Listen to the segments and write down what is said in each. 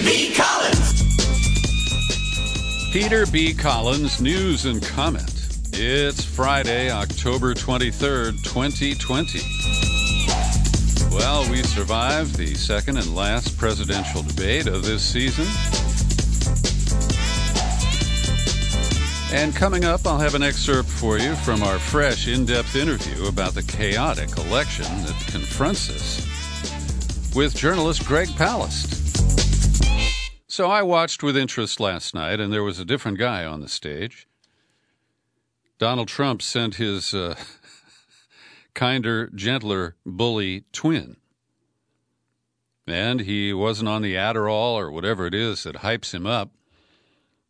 B. Collins. Peter B. Collins, news and comment. It's Friday, October 23rd, 2020. Well, we survived the second and last presidential debate of this season. And coming up, I'll have an excerpt for you from our fresh, in-depth interview about the chaotic election that confronts us with journalist Greg Palast. So I watched with interest last night, and there was a different guy on the stage. Donald Trump sent his kinder, gentler bully twin. And he wasn't on the Adderall or whatever it is that hypes him up.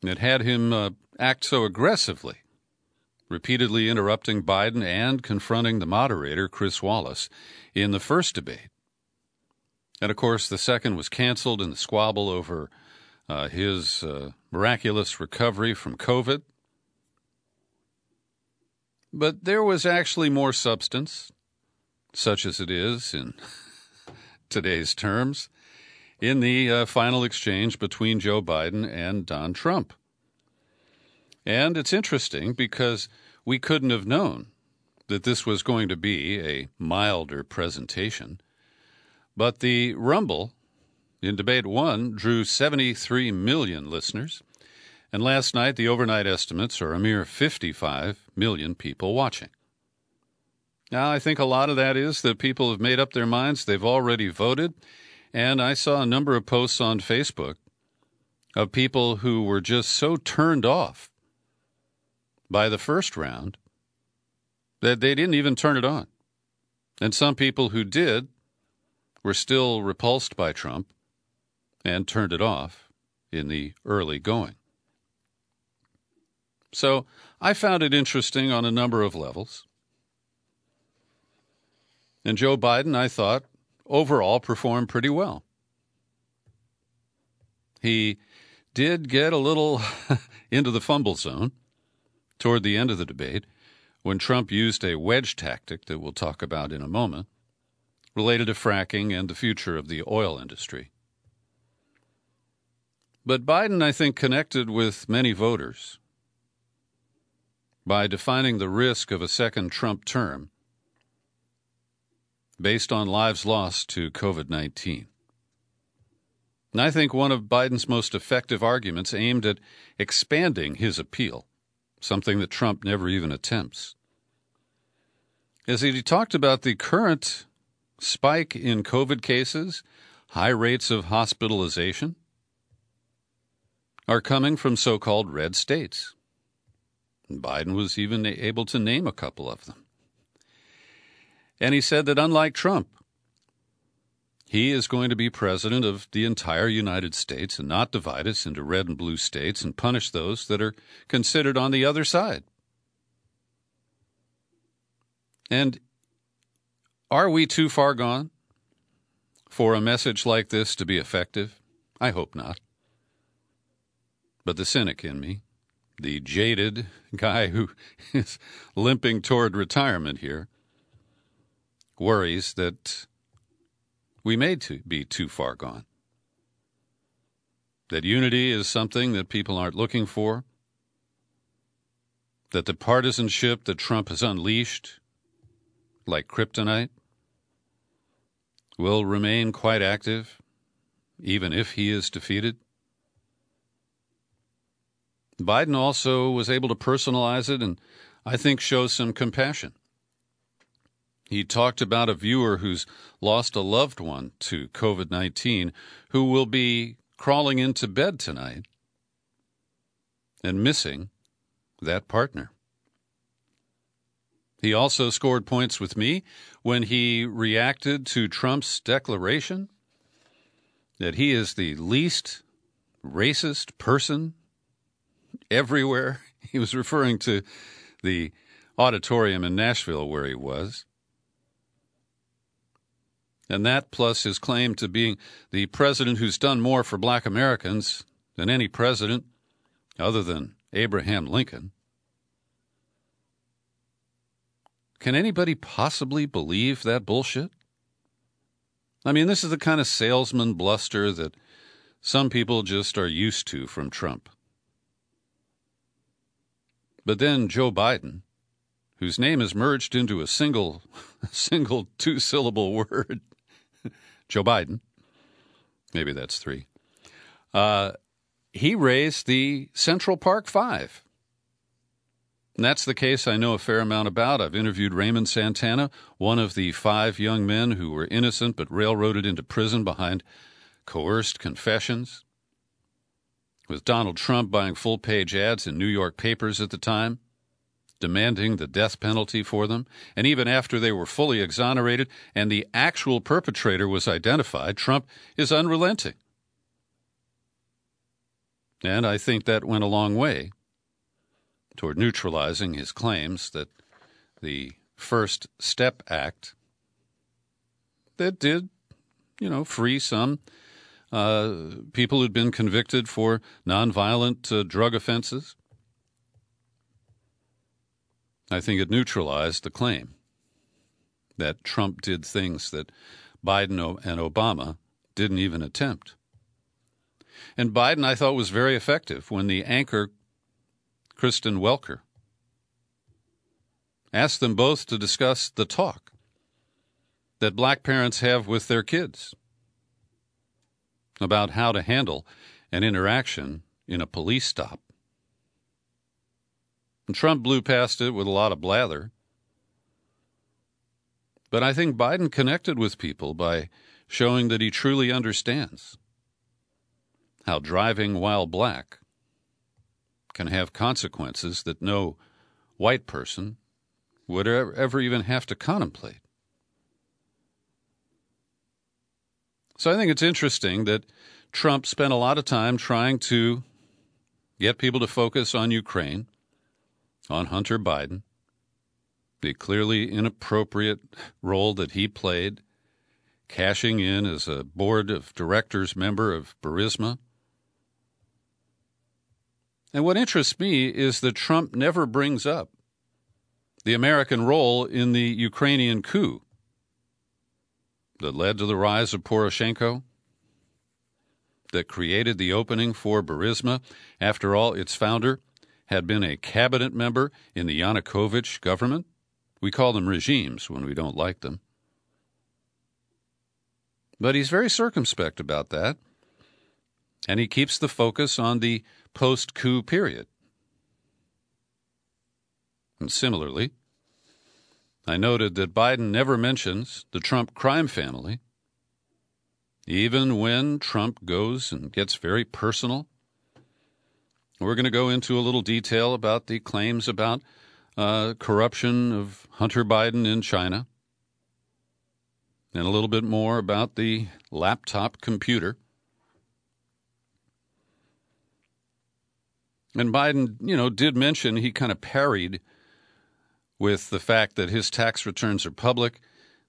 It had him act so aggressively, repeatedly interrupting Biden and confronting the moderator, Chris Wallace, in the first debate. And, of course, the second was canceled in the squabble over his miraculous recovery from COVID. But there was actually more substance, such as it is in today's terms, in the final exchange between Joe Biden and Don Trump. And it's interesting because we couldn't have known that this was going to be a milder presentation. But the Rumble in Debate 1 drew 73 million listeners, and last night the overnight estimates are a mere 55 million people watching. Now, I think a lot of that is that people have made up their minds. They've already voted, and I saw a number of posts on Facebook of people who were just so turned off by the first round that they didn't even turn it on. And some people who did were still repulsed by Trump and turned it off in the early going. So I found it interesting on a number of levels. And Joe Biden, I thought, overall performed pretty well. He did get a little into the fumble zone toward the end of the debate when Trump used a wedge tactic that we'll talk about in a moment, related to fracking and the future of the oil industry. But Biden, I think, connected with many voters by defining the risk of a second Trump term based on lives lost to COVID-19. And I think one of Biden's most effective arguments aimed at expanding his appeal, something that Trump never even attempts, is that he talked about the current spike in COVID cases, high rates of hospitalization, are coming from so-called red states. And Biden was even able to name a couple of them. And he said that unlike Trump, he is going to be president of the entire United States and not divide us into red and blue states and punish those that are considered on the other side. And are we too far gone for a message like this to be effective? I hope not. But the cynic in me, the jaded guy who is limping toward retirement here, worries that we may be too far gone. That unity is something that people aren't looking for. That the partisanship that Trump has unleashed, like kryptonite, will remain quite active, even if he is defeated. Biden also was able to personalize it and I think show some compassion. He talked about a viewer who's lost a loved one to COVID-19 who will be crawling into bed tonight and missing that partner. He also scored points with me when he reacted to Trump's declaration that he is the least racist person everywhere. He was referring to the auditorium in Nashville where he was. And that plus his claim to being the president who's done more for black Americans than any president other than Abraham Lincoln. Can anybody possibly believe that bullshit? I mean, this is the kind of salesman bluster that some people just are used to from Trump. But then Joe Biden, whose name is merged into a single two-syllable word, Joe Biden, maybe that's three, he raised the Central Park Five. And that's the case I know a fair amount about. I've interviewed Raymond Santana, one of the 5 young men who were innocent but railroaded into prison behind coerced confessions. With Donald Trump buying full-page ads in New York papers at the time, demanding the death penalty for them, and even after they were fully exonerated and the actual perpetrator was identified, Trump is unrelenting. And I think that went a long way toward neutralizing his claims that the First Step Act that did, free some people who'd been convicted for nonviolent drug offenses. I think it neutralized the claim that Trump did things that Biden and Obama didn't even attempt. And Biden, I thought, was very effective when the anchor, Kristen Welker, asked them both to discuss the talk that black parents have with their kids about how to handle an interaction in a police stop. And Trump blew past it with a lot of blather. But I think Biden connected with people by showing that he truly understands how driving while black can have consequences that no white person would ever even have to contemplate. So I think it's interesting that Trump spent a lot of time trying to get people to focus on Ukraine, on Hunter Biden, the clearly inappropriate role that he played, cashing in as a board of directors member of Burisma. And what interests me is that Trump never brings up the American role in the Ukrainian coup that led to the rise of Poroshenko, that created the opening for Burisma. After all, its founder had been a cabinet member in the Yanukovych government. We call them regimes when we don't like them. But he's very circumspect about that, and he keeps the focus on the post-coup period. And similarly, I noted that Biden never mentions the Trump crime family, even when Trump goes and gets very personal. We're going to go into a little detail about the claims about corruption of Hunter Biden in China, and a little bit more about the laptop computer. And Biden, did mention he kind of parried with the fact that his tax returns are public,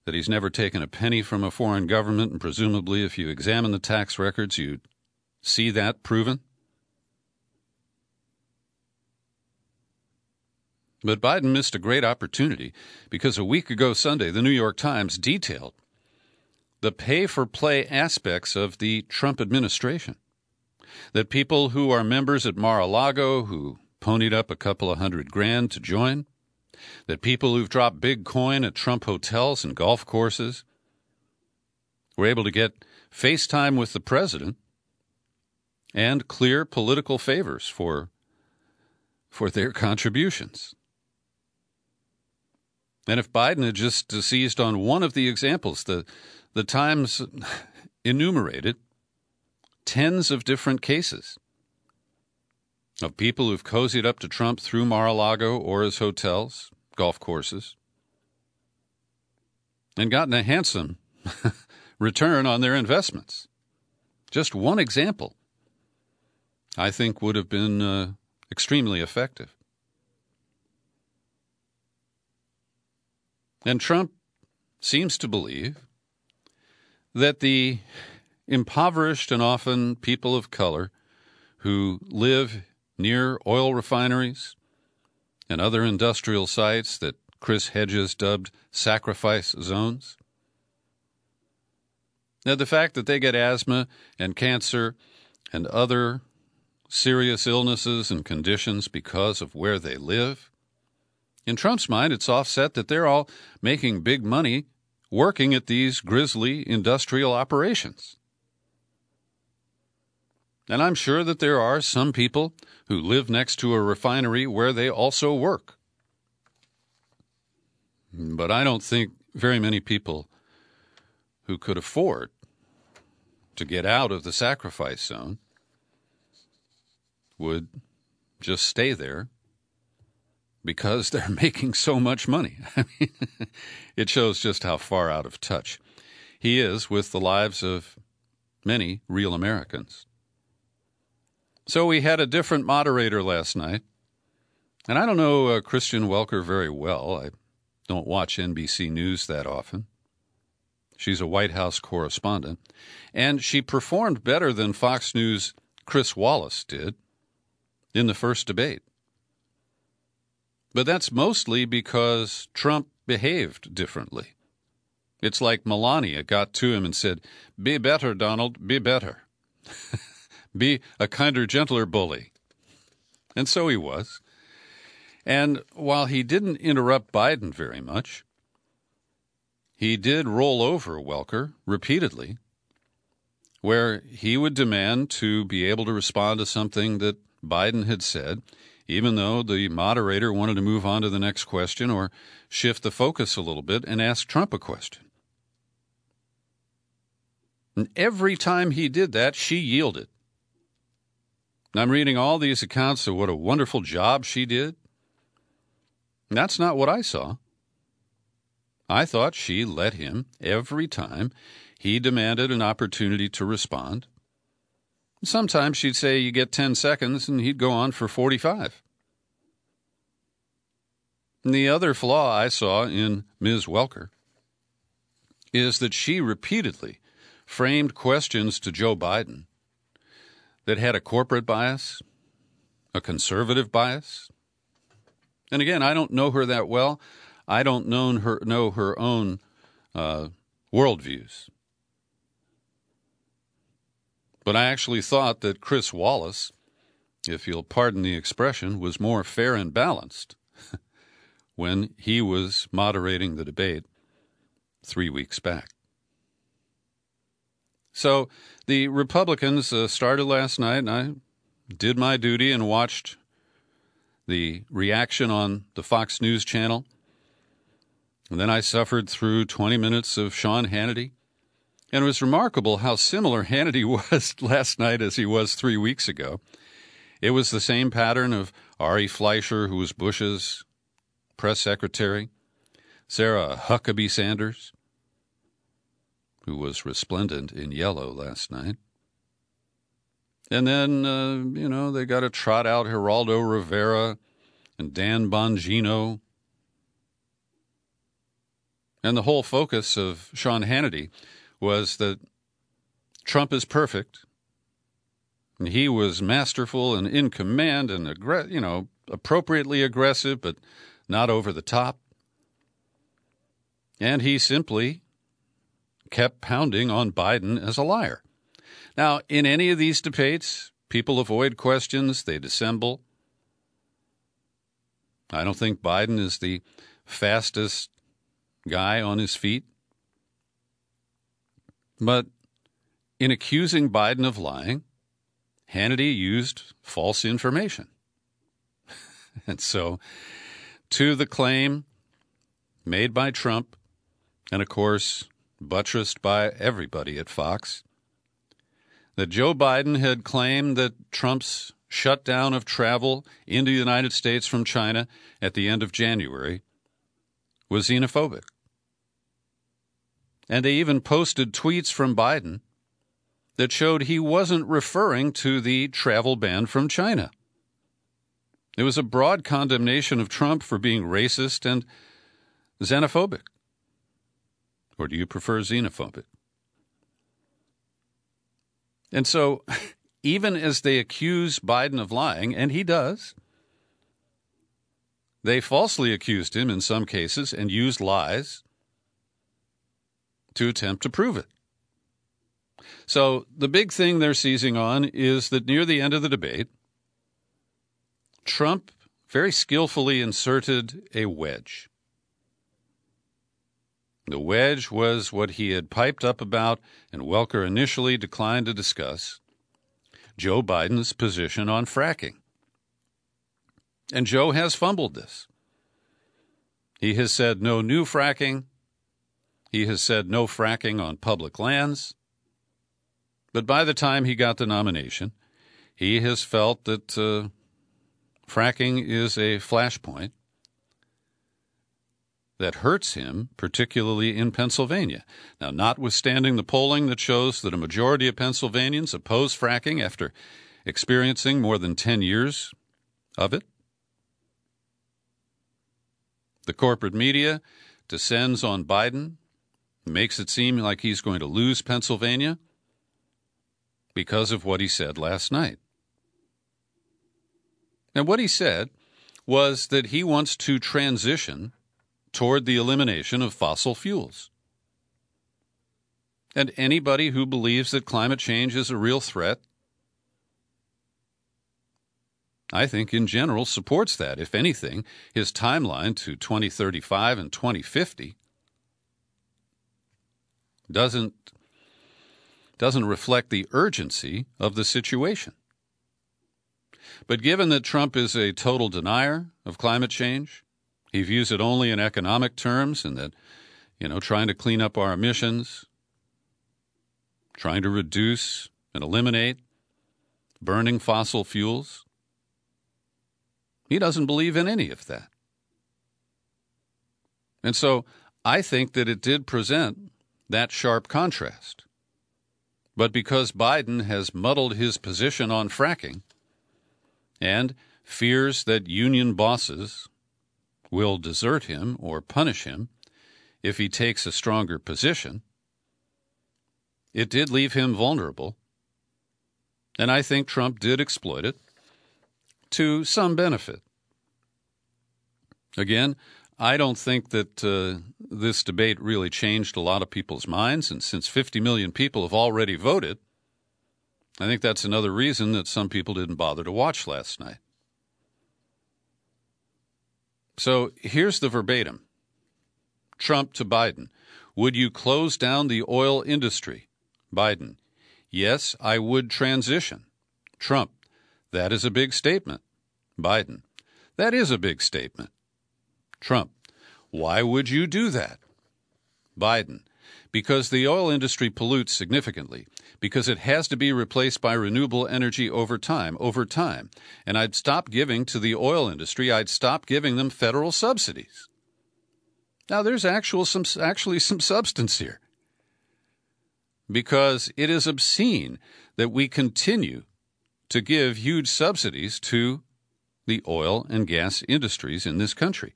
that he's never taken a penny from a foreign government, and presumably if you examine the tax records, you'd see that proven. But Biden missed a great opportunity because a week ago Sunday, the New York Times detailed the pay-for-play aspects of the Trump administration. That people who are members at Mar-a-Lago, who ponied up a couple of $100,000 to join, that people who've dropped big coin at Trump hotels and golf courses were able to get FaceTime with the president and clear political favors for their contributions. And if Biden had just seized on one of the examples, the Times enumerated tens of different cases of people who've cozied up to Trump through Mar-a-Lago or his hotels, golf courses, and gotten a handsome return on their investments. Just one example, I think, would have been extremely effective. And Trump seems to believe that the impoverished and often people of color who live near oil refineries and other industrial sites that Chris Hedges dubbed sacrifice zones, that the fact that they get asthma and cancer and other serious illnesses and conditions because of where they live. In Trump's mind, it's offset that they're all making big money working at these grisly industrial operations. And I'm sure that there are some people who live next to a refinery where they also work. But I don't think very many people who could afford to get out of the sacrifice zone would just stay there because they're making so much money. I mean, it shows just how far out of touch he is with the lives of many real Americans. So we had a different moderator last night, and I don't know Christian Welker very well. I don't watch NBC News that often. She's a White House correspondent, and she performed better than Fox News' Chris Wallace did in the first debate. But that's mostly because Trump behaved differently. It's like Melania got to him and said, "Be better, Donald, be better." Be a kinder, gentler bully. And so he was. And while he didn't interrupt Biden very much, he did roll over Welker repeatedly, where he would demand to be able to respond to something that Biden had said, even though the moderator wanted to move on to the next question or shift the focus a little bit and ask Trump a question. And every time he did that, she yielded. And I'm reading all these accounts of what a wonderful job she did. And that's not what I saw. I thought she let him every time he demanded an opportunity to respond. Sometimes she'd say, "You get 10 seconds," and he'd go on for 45. And the other flaw I saw in Ms. Welker is that she repeatedly framed questions to Joe Biden that had a corporate bias, a conservative bias. And again, I don't know her that well. I don't know her own worldviews. But I actually thought that Chris Wallace, if you'll pardon the expression, was more fair and balanced when he was moderating the debate 3 weeks back. So the Republicans started last night, and I did my duty and watched the reaction on the Fox News channel. And then I suffered through 20 minutes of Sean Hannity. And it was remarkable how similar Hannity was last night as he was 3 weeks ago. It was the same pattern of Ari Fleischer, who was Bush's press secretary, Sarah Huckabee Sanders, who was resplendent in yellow last night. And then, they got to trot out Geraldo Rivera and Dan Bongino. And the whole focus of Sean Hannity was that Trump is perfect, and he was masterful and in command and, appropriately aggressive, but not over the top. And he simply kept pounding on Biden as a liar. Now, in any of these debates, people avoid questions, they dissemble. I don't think Biden is the fastest guy on his feet. But in accusing Biden of lying, Hannity used false information. And so, to the claim made by Trump, and of course, buttressed by everybody at Fox, that Joe Biden had claimed that Trump's shutdown of travel into the United States from China at the end of January was xenophobic. And they even posted tweets from Biden that showed he wasn't referring to the travel ban from China. It was a broad condemnation of Trump for being racist and xenophobic. Or do you prefer xenophobic? And so, even as they accuse Biden of lying, and he does, they falsely accused him in some cases and used lies to attempt to prove it. So the big thing they're seizing on is that near the end of the debate, Trump very skillfully inserted a wedge. The wedge was what he had piped up about and Welker initially declined to discuss, Joe Biden's position on fracking. And Joe has fumbled this. He has said no new fracking. He has said no fracking on public lands. But by the time he got the nomination, he has felt that fracking is a flashpoint that hurts him, particularly in Pennsylvania. Now, notwithstanding the polling that shows that a majority of Pennsylvanians oppose fracking after experiencing more than 10 years of it, the corporate media descends on Biden, makes it seem like he's going to lose Pennsylvania because of what he said last night. And what he said was that he wants to transition toward the elimination of fossil fuels. And anybody who believes that climate change is a real threat, I think in general supports that. If anything, his timeline to 2035 and 2050 doesn't reflect the urgency of the situation. But given that Trump is a total denier of climate change, he views it only in economic terms and that, trying to clean up our emissions, trying to reduce and eliminate burning fossil fuels, he doesn't believe in any of that. And so I think that it did present that sharp contrast. But because Biden has muddled his position on fracking and fears that union bosses will desert him or punish him if he takes a stronger position, it did leave him vulnerable. And I think Trump did exploit it to some benefit. Again, I don't think that this debate really changed a lot of people's minds, and since 50 million people have already voted, I think that's another reason that some people didn't bother to watch last night. So here's the verbatim. Trump to Biden. Would you close down the oil industry? Biden. Yes, I would transition. Trump. That is a big statement. Biden. That is a big statement. Trump. Why would you do that? Biden. Because the oil industry pollutes significantly, because it has to be replaced by renewable energy over time, and I'd stop giving to the oil industry, I'd stop giving them federal subsidies. Now, there's actually some substance here, because it is obscene that we continue to give huge subsidies to the oil and gas industries in this country.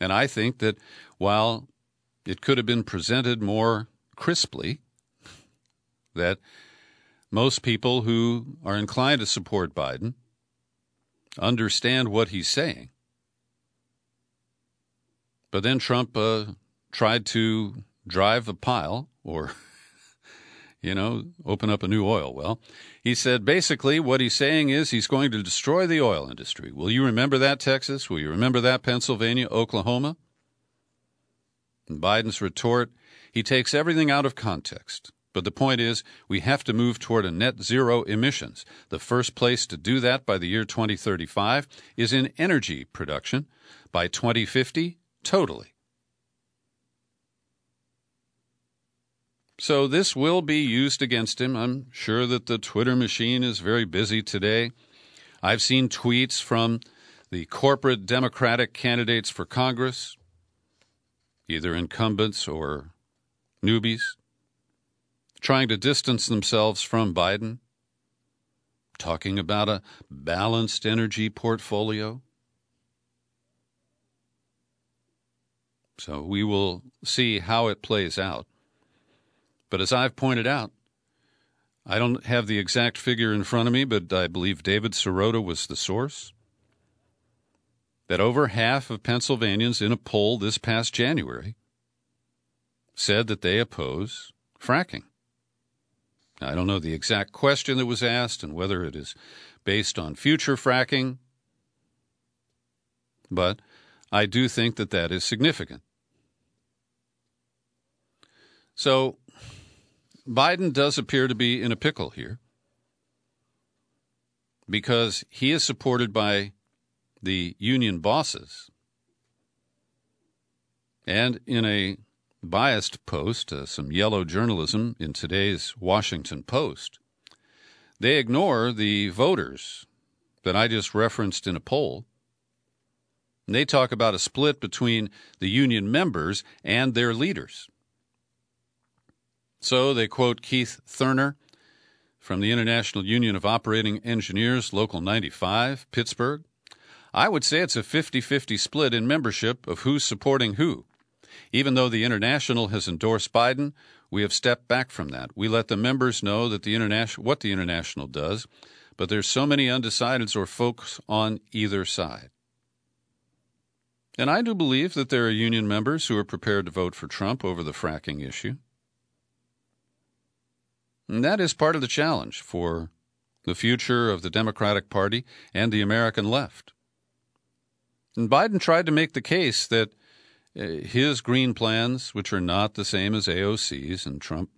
And I think that while it could have been presented more crisply, that most people who are inclined to support Biden understand what he's saying. But then Trump tried to drive a pile or, open up a new oil well. He said basically what he's saying is he's going to destroy the oil industry. Will you remember that, Texas? Will you remember that, Pennsylvania, Oklahoma? And Biden's retort, he takes everything out of context. But the point is, we have to move toward a net zero emissions. The first place to do that by the year 2035 is in energy production. By 2050, totally. So this will be used against him. I'm sure that the Twitter machine is very busy today. I've seen tweets from the corporate Democratic candidates for Congress, either incumbents or newbies, trying to distance themselves from Biden, talking about a balanced energy portfolio. So we will see how it plays out. But as I've pointed out, I don't have the exact figure in front of me, but I believe David Sirota was the source, that over half of Pennsylvanians in a poll this past January said that they oppose fracking. I don't know the exact question that was asked and whether it is based on future fracking, but I do think that that is significant. So Biden does appear to be in a pickle here because he is supported by the union bosses. And in a biased post, some yellow journalism in today's Washington Post, they ignore the voters that I just referenced in a poll. And they talk about a split between the union members and their leaders. So they quote Keith Thurner from the International Union of Operating Engineers, Local 95, Pittsburgh. I would say it's a 50-50 split in membership of who's supporting who. Even though the International has endorsed Biden, we have stepped back from that. We let the members know that what the International does, but there's so many undecideds or folks on either side. And I do believe that there are union members who are prepared to vote for Trump over the fracking issue. And that is part of the challenge for the future of the Democratic Party and the American left. And Biden tried to make the case that his green plans, which are not the same as AOC's, and Trump,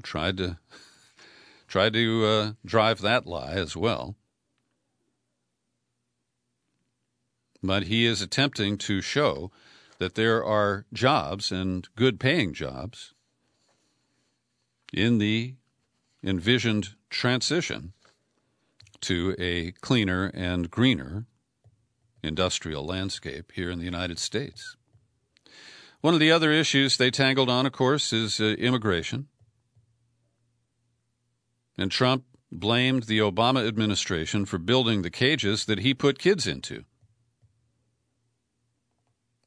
tried to drive that lie as well. But he is attempting to show that there are jobs and good-paying jobs in the envisioned transition to a cleaner and greener industrial landscape here in the United States. One of the other issues they tangled on, of course, is immigration. And Trump blamed the Obama administration for building the cages that he put kids into.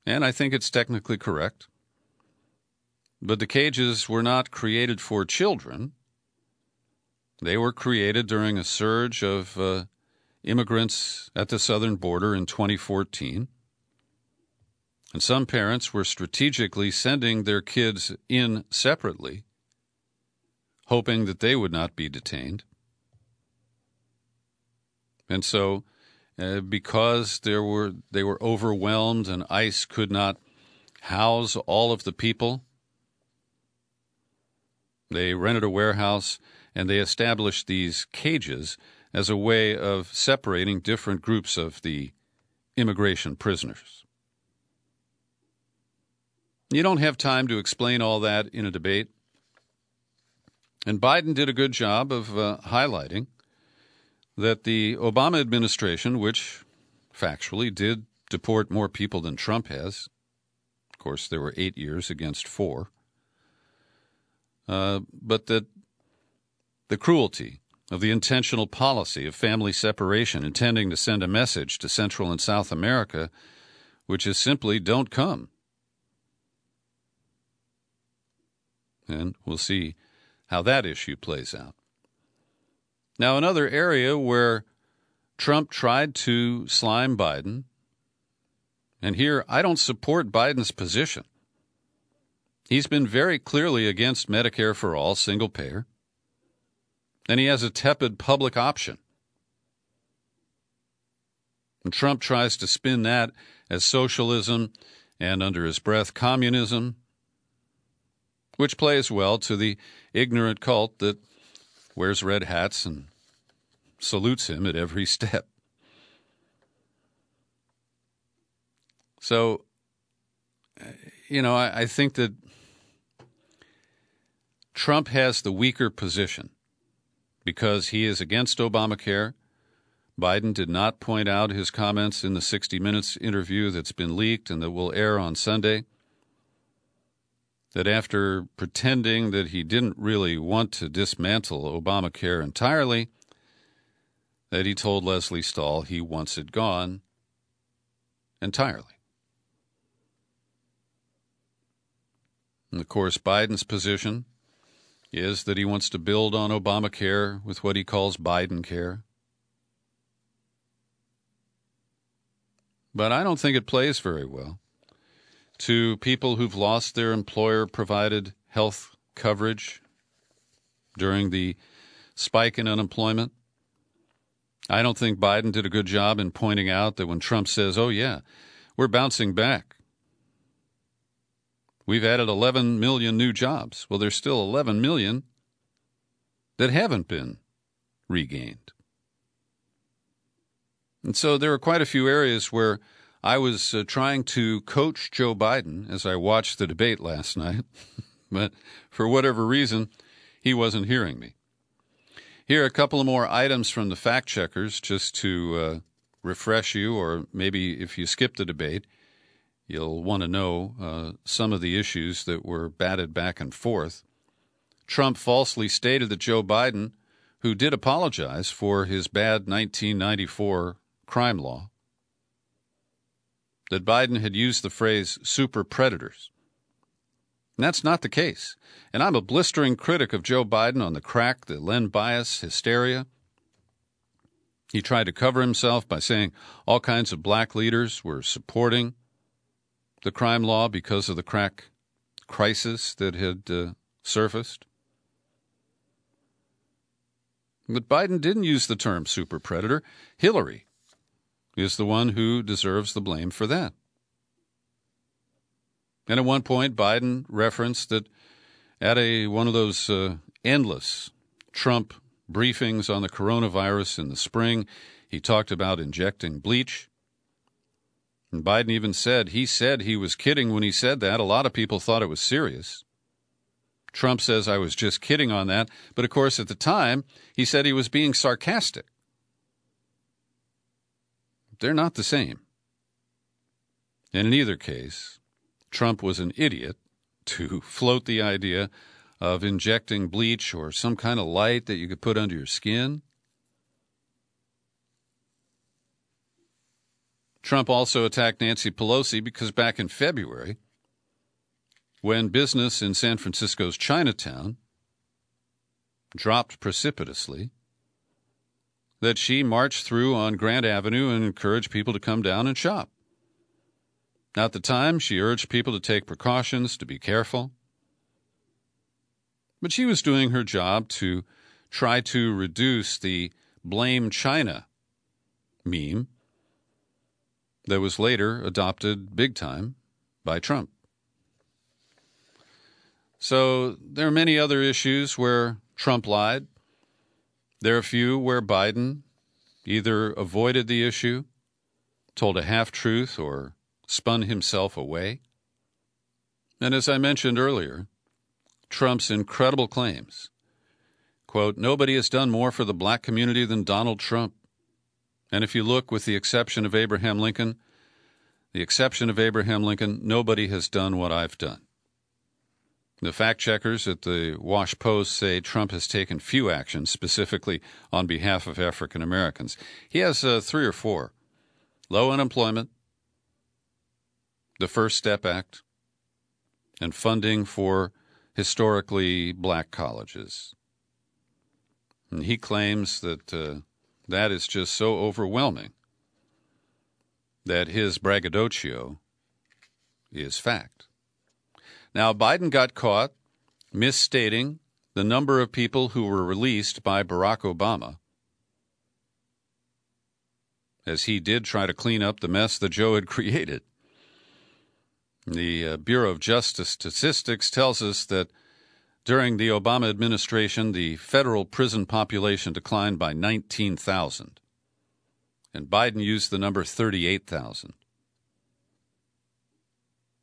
And I think it's technically correct. But the cages were not created for children. They were created during a surge of immigrants at the southern border in 2014. And some parents were strategically sending their kids in separately, hoping that they would not be detained. And so, because they were overwhelmed and ICE could not house all of the people, they rented a warehouse and they established these cages as a way of separating different groups of the immigration prisoners. You don't have time to explain all that in a debate. And Biden did a good job of highlighting that the Obama administration, which factually did deport more people than Trump has, of course, there were 8 years against 4, but that the cruelty of the intentional policy of family separation intending to send a message to Central and South America, which is simply don't come. And we'll see how that issue plays out. Now, another area where Trump tried to slime Biden, and here I don't support Biden's position. He's been very clearly against Medicare for all, single payer, and he has a tepid public option. And Trump tries to spin that as socialism and, under his breath, communism, which plays well to the ignorant cult that wears red hats and salutes him at every step. So, I think that Trump has the weaker position because he is against Obamacare. Biden did not point out his comments in the 60 Minutes interview that's been leaked and that will air on Sunday, that after pretending that he didn't really want to dismantle Obamacare entirely, that he told Leslie Stahl he wants it gone entirely. And of course, Biden's position is that he wants to build on Obamacare with what he calls Biden care. But I don't think it plays very well to people who've lost their employer-provided health coverage during the spike in unemployment. I don't think Biden did a good job in pointing out that when Trump says, oh, yeah, we're bouncing back, we've added 11 million new jobs. Well, there's still 11 million that haven't been regained. And so there are quite a few areas where I was trying to coach Joe Biden as I watched the debate last night, but for whatever reason, he wasn't hearing me. Here are a couple of more items from the fact checkers just to refresh you, or maybe if you skip the debate, you'll want to know some of the issues that were batted back and forth. Trump falsely stated that Joe Biden, who did apologize for his bad 1994 crime law, that Biden had used the phrase super predators. And that's not the case. And I'm a blistering critic of Joe Biden on the crack, the Len Bias hysteria. He tried to cover himself by saying all kinds of black leaders were supporting the crime law because of the crack crisis that had surfaced. But Biden didn't use the term super predator. Hillary is the one who deserves the blame for that. And at one point, Biden referenced that at one of those endless Trump briefings on the coronavirus in the spring, he talked about injecting bleach. And Biden even said he was kidding when he said that. A lot of people thought it was serious. Trump says, I was just kidding on that. But of course, at the time, he said he was being sarcastic. They're not the same. And in either case, Trump was an idiot to float the idea of injecting bleach or some kind of light that you could put under your skin. Trump also attacked Nancy Pelosi because back in February, when business in San Francisco's Chinatown dropped precipitously, that she marched through on Grant Avenue and encouraged people to come down and shop. Now, at the time, she urged people to take precautions, to be careful. But she was doing her job to try to reduce the blame China meme that was later adopted big time by Trump. So there are many other issues where Trump lied. There are a few where Biden either avoided the issue, told a half-truth, or spun himself away. And as I mentioned earlier, Trump's incredible claims, quote, nobody has done more for the black community than Donald Trump. And if you look with the exception of Abraham Lincoln, nobody has done what I've done. The fact checkers at the Wash Post say Trump has taken few actions specifically on behalf of African Americans. He has 3 or 4. Low unemployment, the First Step Act, and funding for historically black colleges. And he claims that that is just so overwhelming that his braggadocio is fact. Now, Biden got caught misstating the number of people who were released by Barack Obama, as he did try to clean up the mess that Joe had created. The Bureau of Justice Statistics tells us that during the Obama administration, the federal prison population declined by 19,000, and Biden used the number 38,000.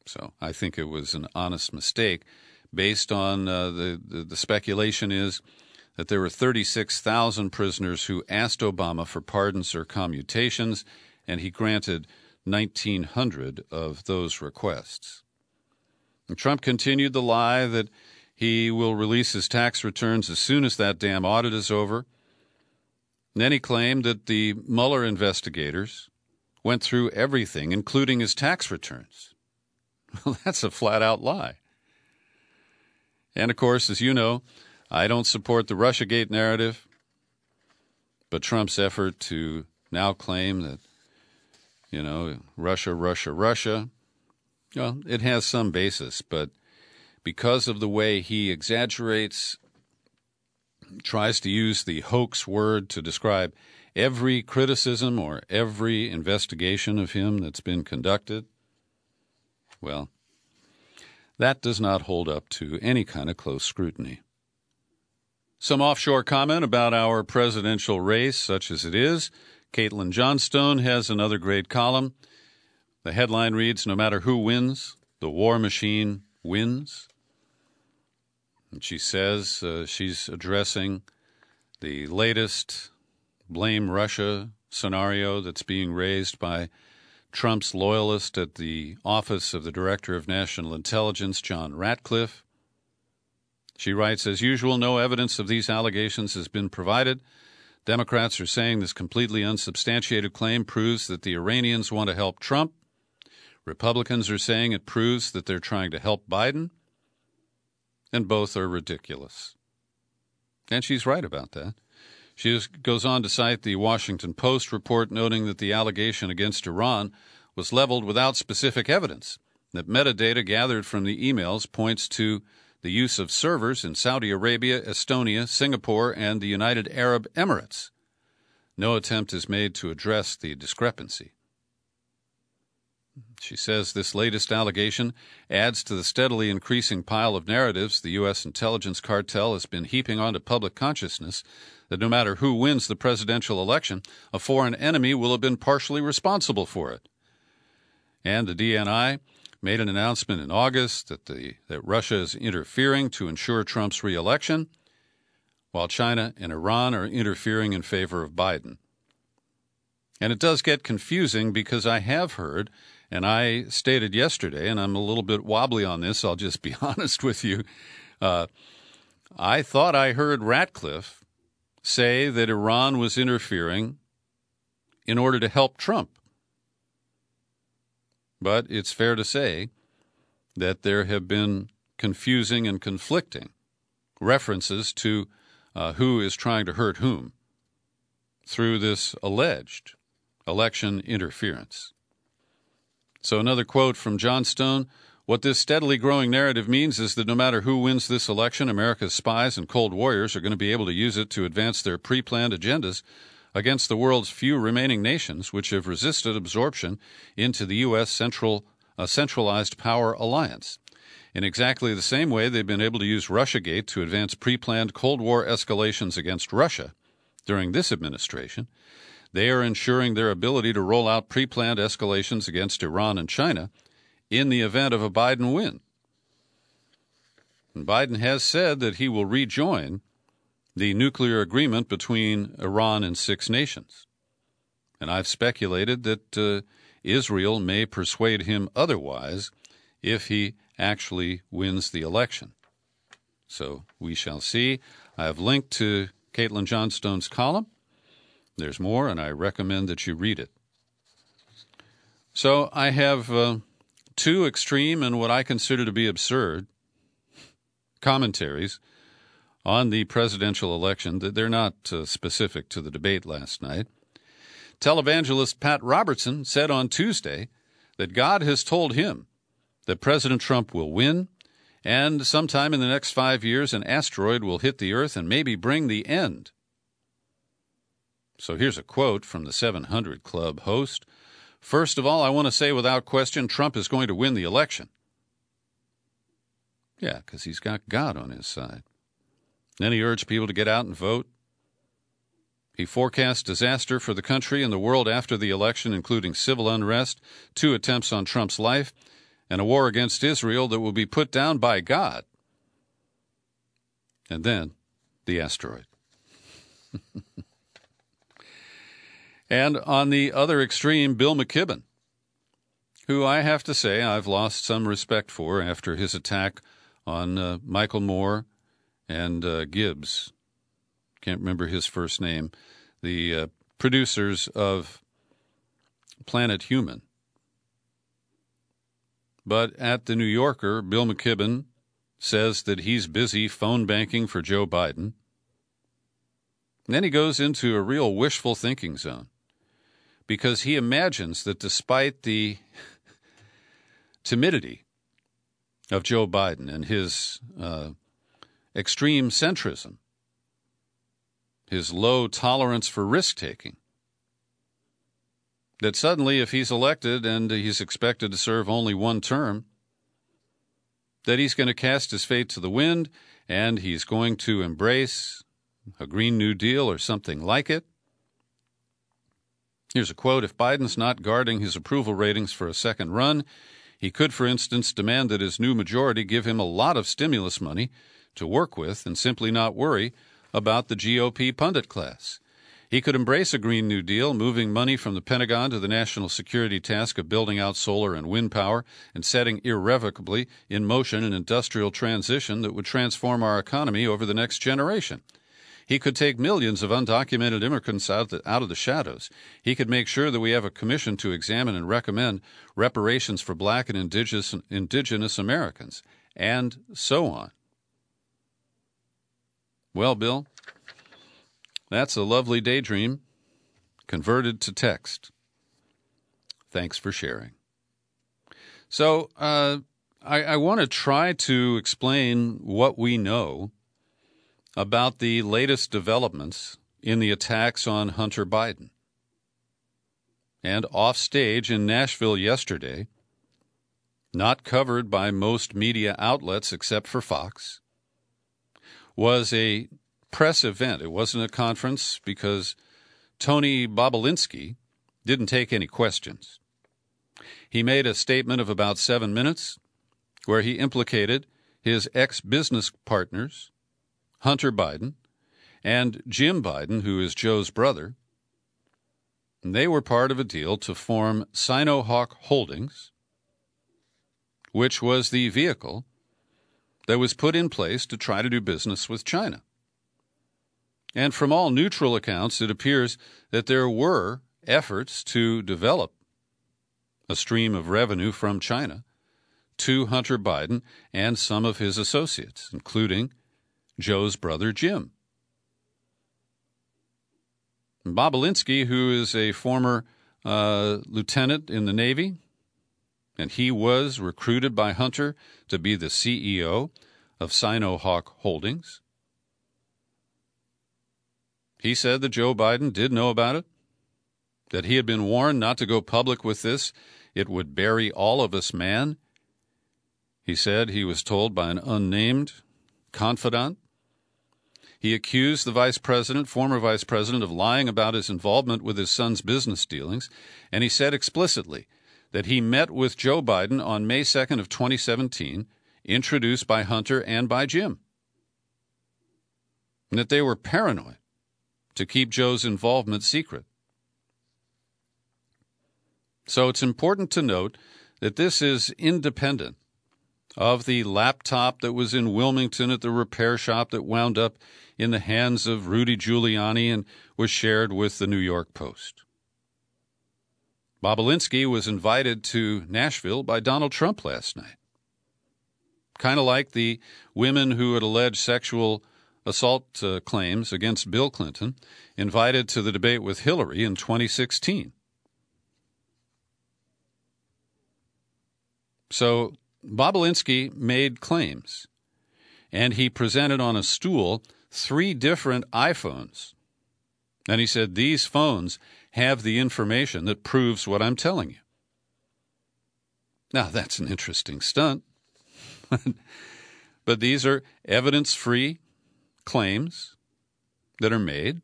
So I think it was an honest mistake based on the speculation is that there were 36,000 prisoners who asked Obama for pardons or commutations, and he granted 1,900 of those requests. And Trump continued the lie that he will release his tax returns as soon as that damn audit is over. And then he claimed that the Mueller investigators went through everything, including his tax returns. Well, that's a flat-out lie. And, of course, as you know, I don't support the Russiagate narrative, but Trump's effort to now claim that, Russia, well, it has some basis, but because of the way he exaggerates tries to use the hoax word to describe every criticism or every investigation of him that's been conducted. Well, that does not hold up to any kind of close scrutiny. Some offshore comment about our presidential race, such as it is. Caitlin Johnstone has another great column. The headline reads, "No matter who wins, the war machine wins." And she says she's addressing the latest blame Russia scenario that's being raised by Trump's loyalist at the Office of the Director of National Intelligence, John Ratcliffe. She writes, "As usual, no evidence of these allegations has been provided. Democrats are saying this completely unsubstantiated claim proves that the Iranians want to help Trump. Republicans are saying it proves that they're trying to help Biden. And both are ridiculous." And she's right about that. She goes on to cite the Washington Post report noting that the allegation against Iran was leveled without specific evidence, that metadata gathered from the emails points to the use of servers in Saudi Arabia, Estonia, Singapore, and the United Arab Emirates. No attempt is made to address the discrepancy. She says this latest allegation adds to the steadily increasing pile of narratives the U.S. intelligence cartel has been heaping onto public consciousness that no matter who wins the presidential election, a foreign enemy will have been partially responsible for it. And the DNI made an announcement in August that Russia is interfering to ensure Trump's re-election, while China and Iran are interfering in favor of Biden. And it does get confusing because I have heard, and I stated yesterday, and I'm a little bit wobbly on this, I'll just be honest with you, I thought I heard Ratcliffe say that Iran was interfering in order to help Trump. But it's fair to say that there have been confusing and conflicting references to who is trying to hurt whom through this alleged election interference. So another quote from Johnstone, "What this steadily growing narrative means is that no matter who wins this election, America's spies and cold warriors are going to be able to use it to advance their pre-planned agendas against the world's few remaining nations which have resisted absorption into the U.S. centralized power alliance. In exactly the same way they've been able to use Russiagate to advance pre-planned Cold War escalations against Russia during this administration, they are ensuring their ability to roll out pre-planned escalations against Iran and China in the event of a Biden win. And Biden has said that he will rejoin the nuclear agreement between Iran and 6 nations. And I've speculated that Israel may persuade him otherwise if he actually wins the election. So we shall see. I have linked to Caitlin Johnstone's column. There's more, and I recommend that you read it. So I have two extreme and what I consider to be absurd commentaries on the presidential election. They're not specific to the debate last night. Televangelist Pat Robertson said on Tuesday that God has told him that President Trump will win, and sometime in the next 5 years an asteroid will hit the Earth and maybe bring the end. So here's a quote from the 700 Club host. "First of all, I want to say without question Trump is going to win the election." Yeah, because he's got God on his side. Then he urged people to get out and vote. He forecast disaster for the country and the world after the election, including civil unrest, 2 attempts on Trump's life, and a war against Israel that will be put down by God. And then the asteroid. And on the other extreme, Bill McKibben, who I have to say I've lost some respect for after his attack on Michael Moore and Gibbs. Can't remember his first name. The producers of Planet Human. But at the New Yorker, Bill McKibben says that he's busy phone banking for Joe Biden. And then he goes into a real wishful thinking zone because he imagines that despite the timidity of Joe Biden and his extreme centrism, his low tolerance for risk-taking. That suddenly, if he's elected and he's expected to serve only one term, that he's going to cast his fate to the wind and he's going to embrace a Green New Deal or something like it. Here's a quote: "If Biden's not guarding his approval ratings for a second run, he could, for instance, demand that his new majority give him a lot of stimulus money to work with and simply not worry about the GOP pundit class. He could embrace a Green New Deal, moving money from the Pentagon to the national security task of building out solar and wind power and setting irrevocably in motion an industrial transition that would transform our economy over the next generation. He could take millions of undocumented immigrants out of the shadows. He could make sure that we have a commission to examine and recommend reparations for Black and indigenous Americans, and so on." Well, Bill, that's a lovely daydream converted to text. Thanks for sharing. So I want to try to explain what we know about the latest developments in the attacks on Hunter Biden. And off stage in Nashville yesterday, not covered by most media outlets except for Fox, was a press event. It wasn't a conference because Tony Bobulinski didn't take any questions. He made a statement of about 7 minutes where he implicated his ex-business partners, Hunter Biden and Jim Biden, who is Joe's brother. And they were part of a deal to form Sinohawk Holdings, which was the vehicle that was put in place to try to do business with China. And from all neutral accounts, it appears that there were efforts to develop a stream of revenue from China to Hunter Biden and some of his associates, including Joe's brother Jim. Bobulinski, who is a former lieutenant in the Navy, and he was recruited by Hunter to be the CEO of Sinohawk Holdings. He said that Joe Biden did know about it, that he had been warned not to go public with this. It would bury all of us, man. He said he was told by an unnamed confidant. He accused the former vice president, of lying about his involvement with his son's business dealings, and he said explicitly that he met with Joe Biden on May 2nd of 2017, introduced by Hunter and by Jim, and that they were paranoid to keep Joe's involvement secret. So it's important to note that this is independent of the laptop that was in Wilmington at the repair shop that wound up in the hands of Rudy Giuliani and was shared with the New York Post. Bobulinski was invited to Nashville by Donald Trump last night, kind of like the women who had alleged sexual assault claims against Bill Clinton, invited to the debate with Hillary in 2016. So Bobulinski made claims, and he presented on a stool 3 different iPhones. And he said, these phones have the information that proves what I'm telling you. Now, that's an interesting stunt. But these are evidence-free claims that are made.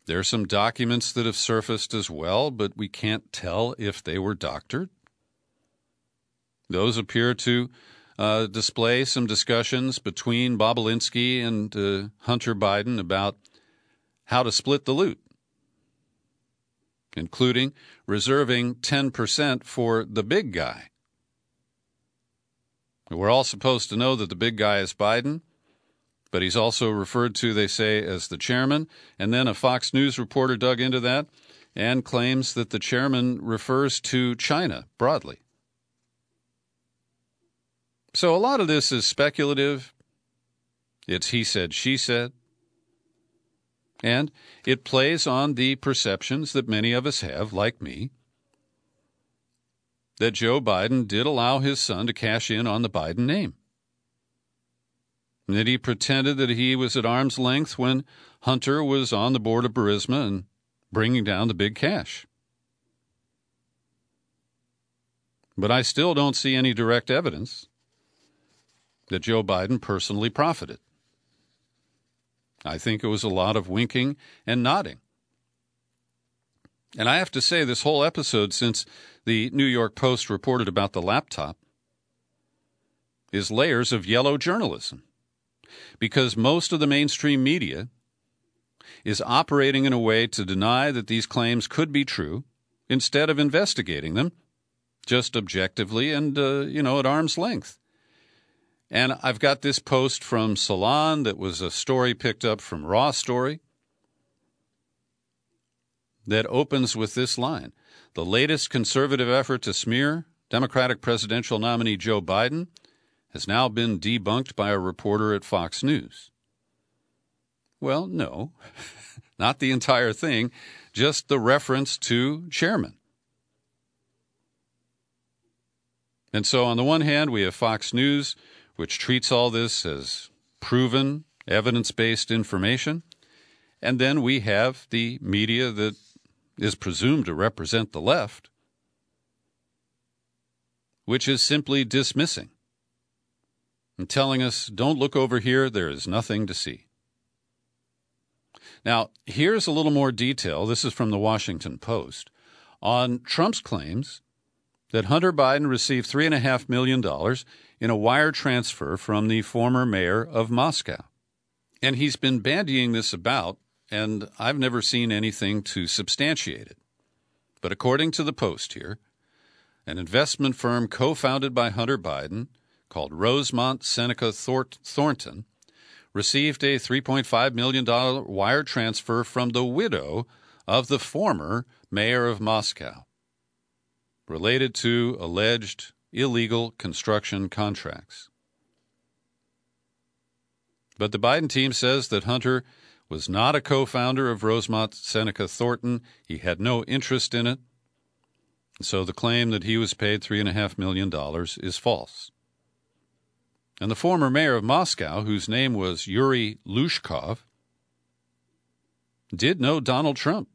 There are some documents that have surfaced as well, but we can't tell if they were doctored. Those appear to display some discussions between Bobulinski and Hunter Biden about how to split the loot, including reserving 10% for the big guy. We're all supposed to know that the big guy is Biden, but he's also referred to, they say, as the chairman. And then a Fox News reporter dug into that and claims that the chairman refers to China broadly. So a lot of this is speculative. It's he said, she said. And it plays on the perceptions that many of us have, like me, that Joe Biden did allow his son to cash in on the Biden name. And that he pretended that he was at arm's length when Hunter was on the board of Burisma and bringing down the big cash. But I still don't see any direct evidence that Joe Biden personally profited. I think it was a lot of winking and nodding. And I have to say, this whole episode, since the New York Post reported about the laptop, is layers of yellow journalism. Because most of the mainstream media is operating in a way to deny that these claims could be true instead of investigating them just objectively and, at arm's length. And I've got this post from Salon that was a story picked up from Raw Story that opens with this line. The latest conservative effort to smear Democratic presidential nominee Joe Biden has now been debunked by a reporter at Fox News. Well, no, not the entire thing, just the reference to chairman. And so on the one hand, we have Fox News, which treats all this as proven, evidence-based information. And then we have the media that is presumed to represent the left, which is simply dismissing and telling us, don't look over here, there is nothing to see. Now, here's a little more detail. This is from the Washington Post on Trump's claims that Hunter Biden received $3.5 million in a wire transfer from the former mayor of Moscow. And he's been bandying this about, and I've never seen anything to substantiate it. But according to the Post here, an investment firm co-founded by Hunter Biden called Rosemont Seneca Thornton received a $3.5 million wire transfer from the widow of the former mayor of Moscow, related to alleged illegal construction contracts. But the Biden team says that Hunter was not a co-founder of Rosemont Seneca Thornton. He had no interest in it. So the claim that he was paid $3.5 million is false. And the former mayor of Moscow, whose name was Yuri Lushkov, did know Donald Trump.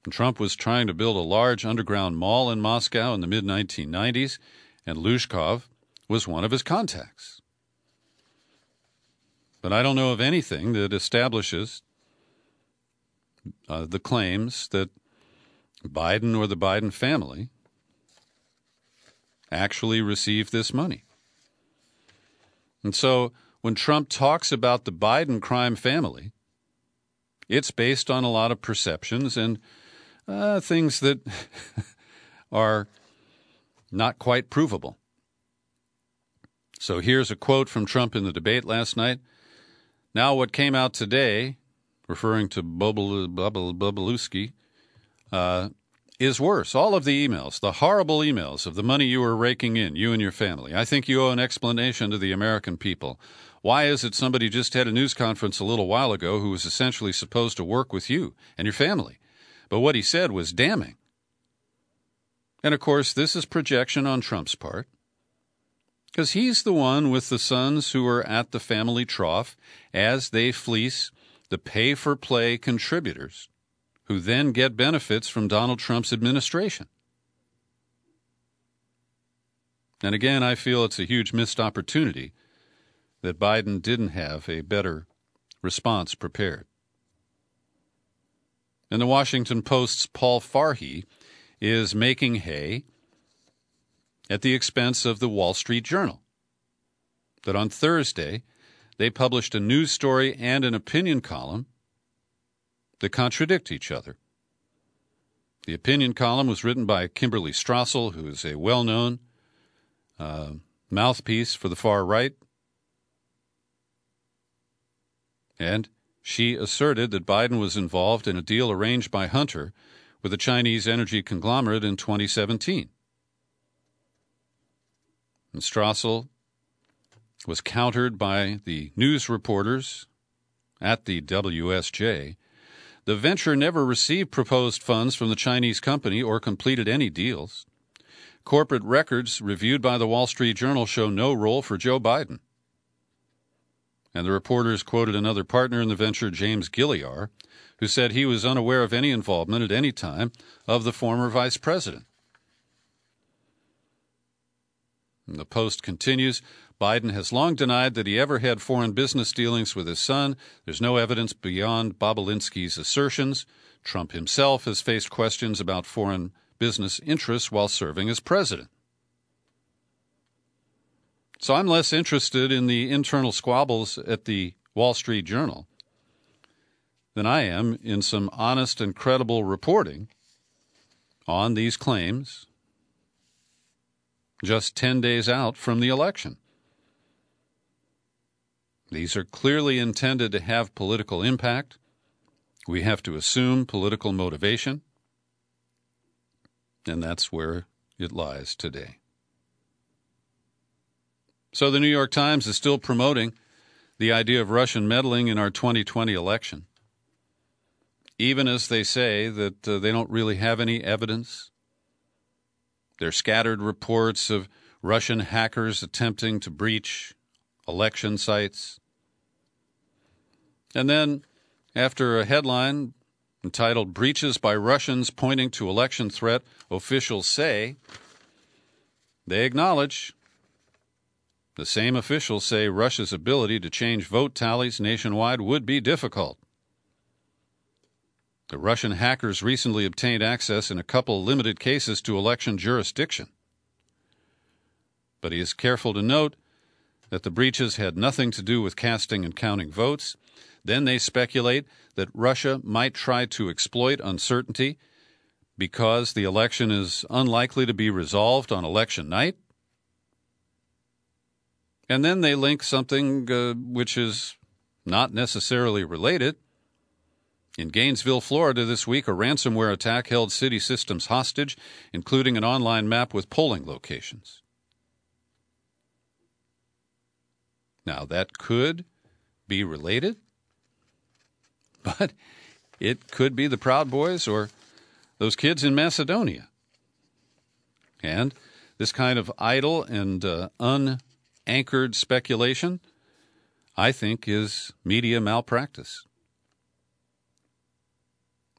And Trump was trying to build a large underground mall in Moscow in the mid-1990s, and Lushkov was one of his contacts. But I don't know of anything that establishes the claims that Biden or the Biden family actually received this money. And so when Trump talks about the Biden crime family, it's based on a lot of perceptions and things that are not quite provable. So here's a quote from Trump in the debate last night. Now what came out today, referring to Bobulinski, is worse. All of the emails, the horrible emails of the money you were raking in, you and your family. I think you owe an explanation to the American people. Why is it somebody just had a news conference a little while ago who was essentially supposed to work with you and your family? But what he said was damning. And, of course, this is projection on Trump's part, because he's the one with the sons who are at the family trough as they fleece the pay-for-play contributors who then get benefits from Donald Trump's administration. And again, I feel it's a huge missed opportunity that Biden didn't have a better response prepared. And the Washington Post's Paul Farhi is making hay at the expense of the Wall Street Journal. That on Thursday, they published a news story and an opinion column that contradict each other. The opinion column was written by Kimberly Strassel, who is a well-known mouthpiece for the far right, and she asserted that Biden was involved in a deal arranged by Hunter with a Chinese energy conglomerate in 2017. And Strassel was countered by the news reporters at the WSJ. The venture never received proposed funds from the Chinese company or completed any deals. Corporate records reviewed by the Wall Street Journal show no role for Joe Biden. And the reporters quoted another partner in the venture, James Gilliar, who said he was unaware of any involvement at any time of the former vice president. And the Post continues, Biden has long denied that he ever had foreign business dealings with his son. There's no evidence beyond Bobulinski's assertions. Trump himself has faced questions about foreign business interests while serving as president. So I'm less interested in the internal squabbles at the Wall Street Journal than I am in some honest and credible reporting on these claims just 10 days out from the election. These are clearly intended to have political impact. We have to assume political motivation, and that's where it lies today. So the New York Times is still promoting the idea of Russian meddling in our 2020 election, even as they say that they don't really have any evidence. There are scattered reports of Russian hackers attempting to breach election sites. And then, after a headline entitled Breaches by Russians Pointing to Election Threat, officials say, they acknowledge. The same officials say Russia's ability to change vote tallies nationwide would be difficult. The Russian hackers recently obtained access in a couple limited cases to election jurisdiction. But he is careful to note that the breaches had nothing to do with casting and counting votes. Then they speculate that Russia might try to exploit uncertainty because the election is unlikely to be resolved on election night. And then they link something which is not necessarily related. In Gainesville, Florida this week, a ransomware attack held city systems hostage, including an online map with polling locations. Now, that could be related, but it could be the Proud Boys or those kids in Macedonia. And this kind of idle and unanchored speculation, I think, is media malpractice.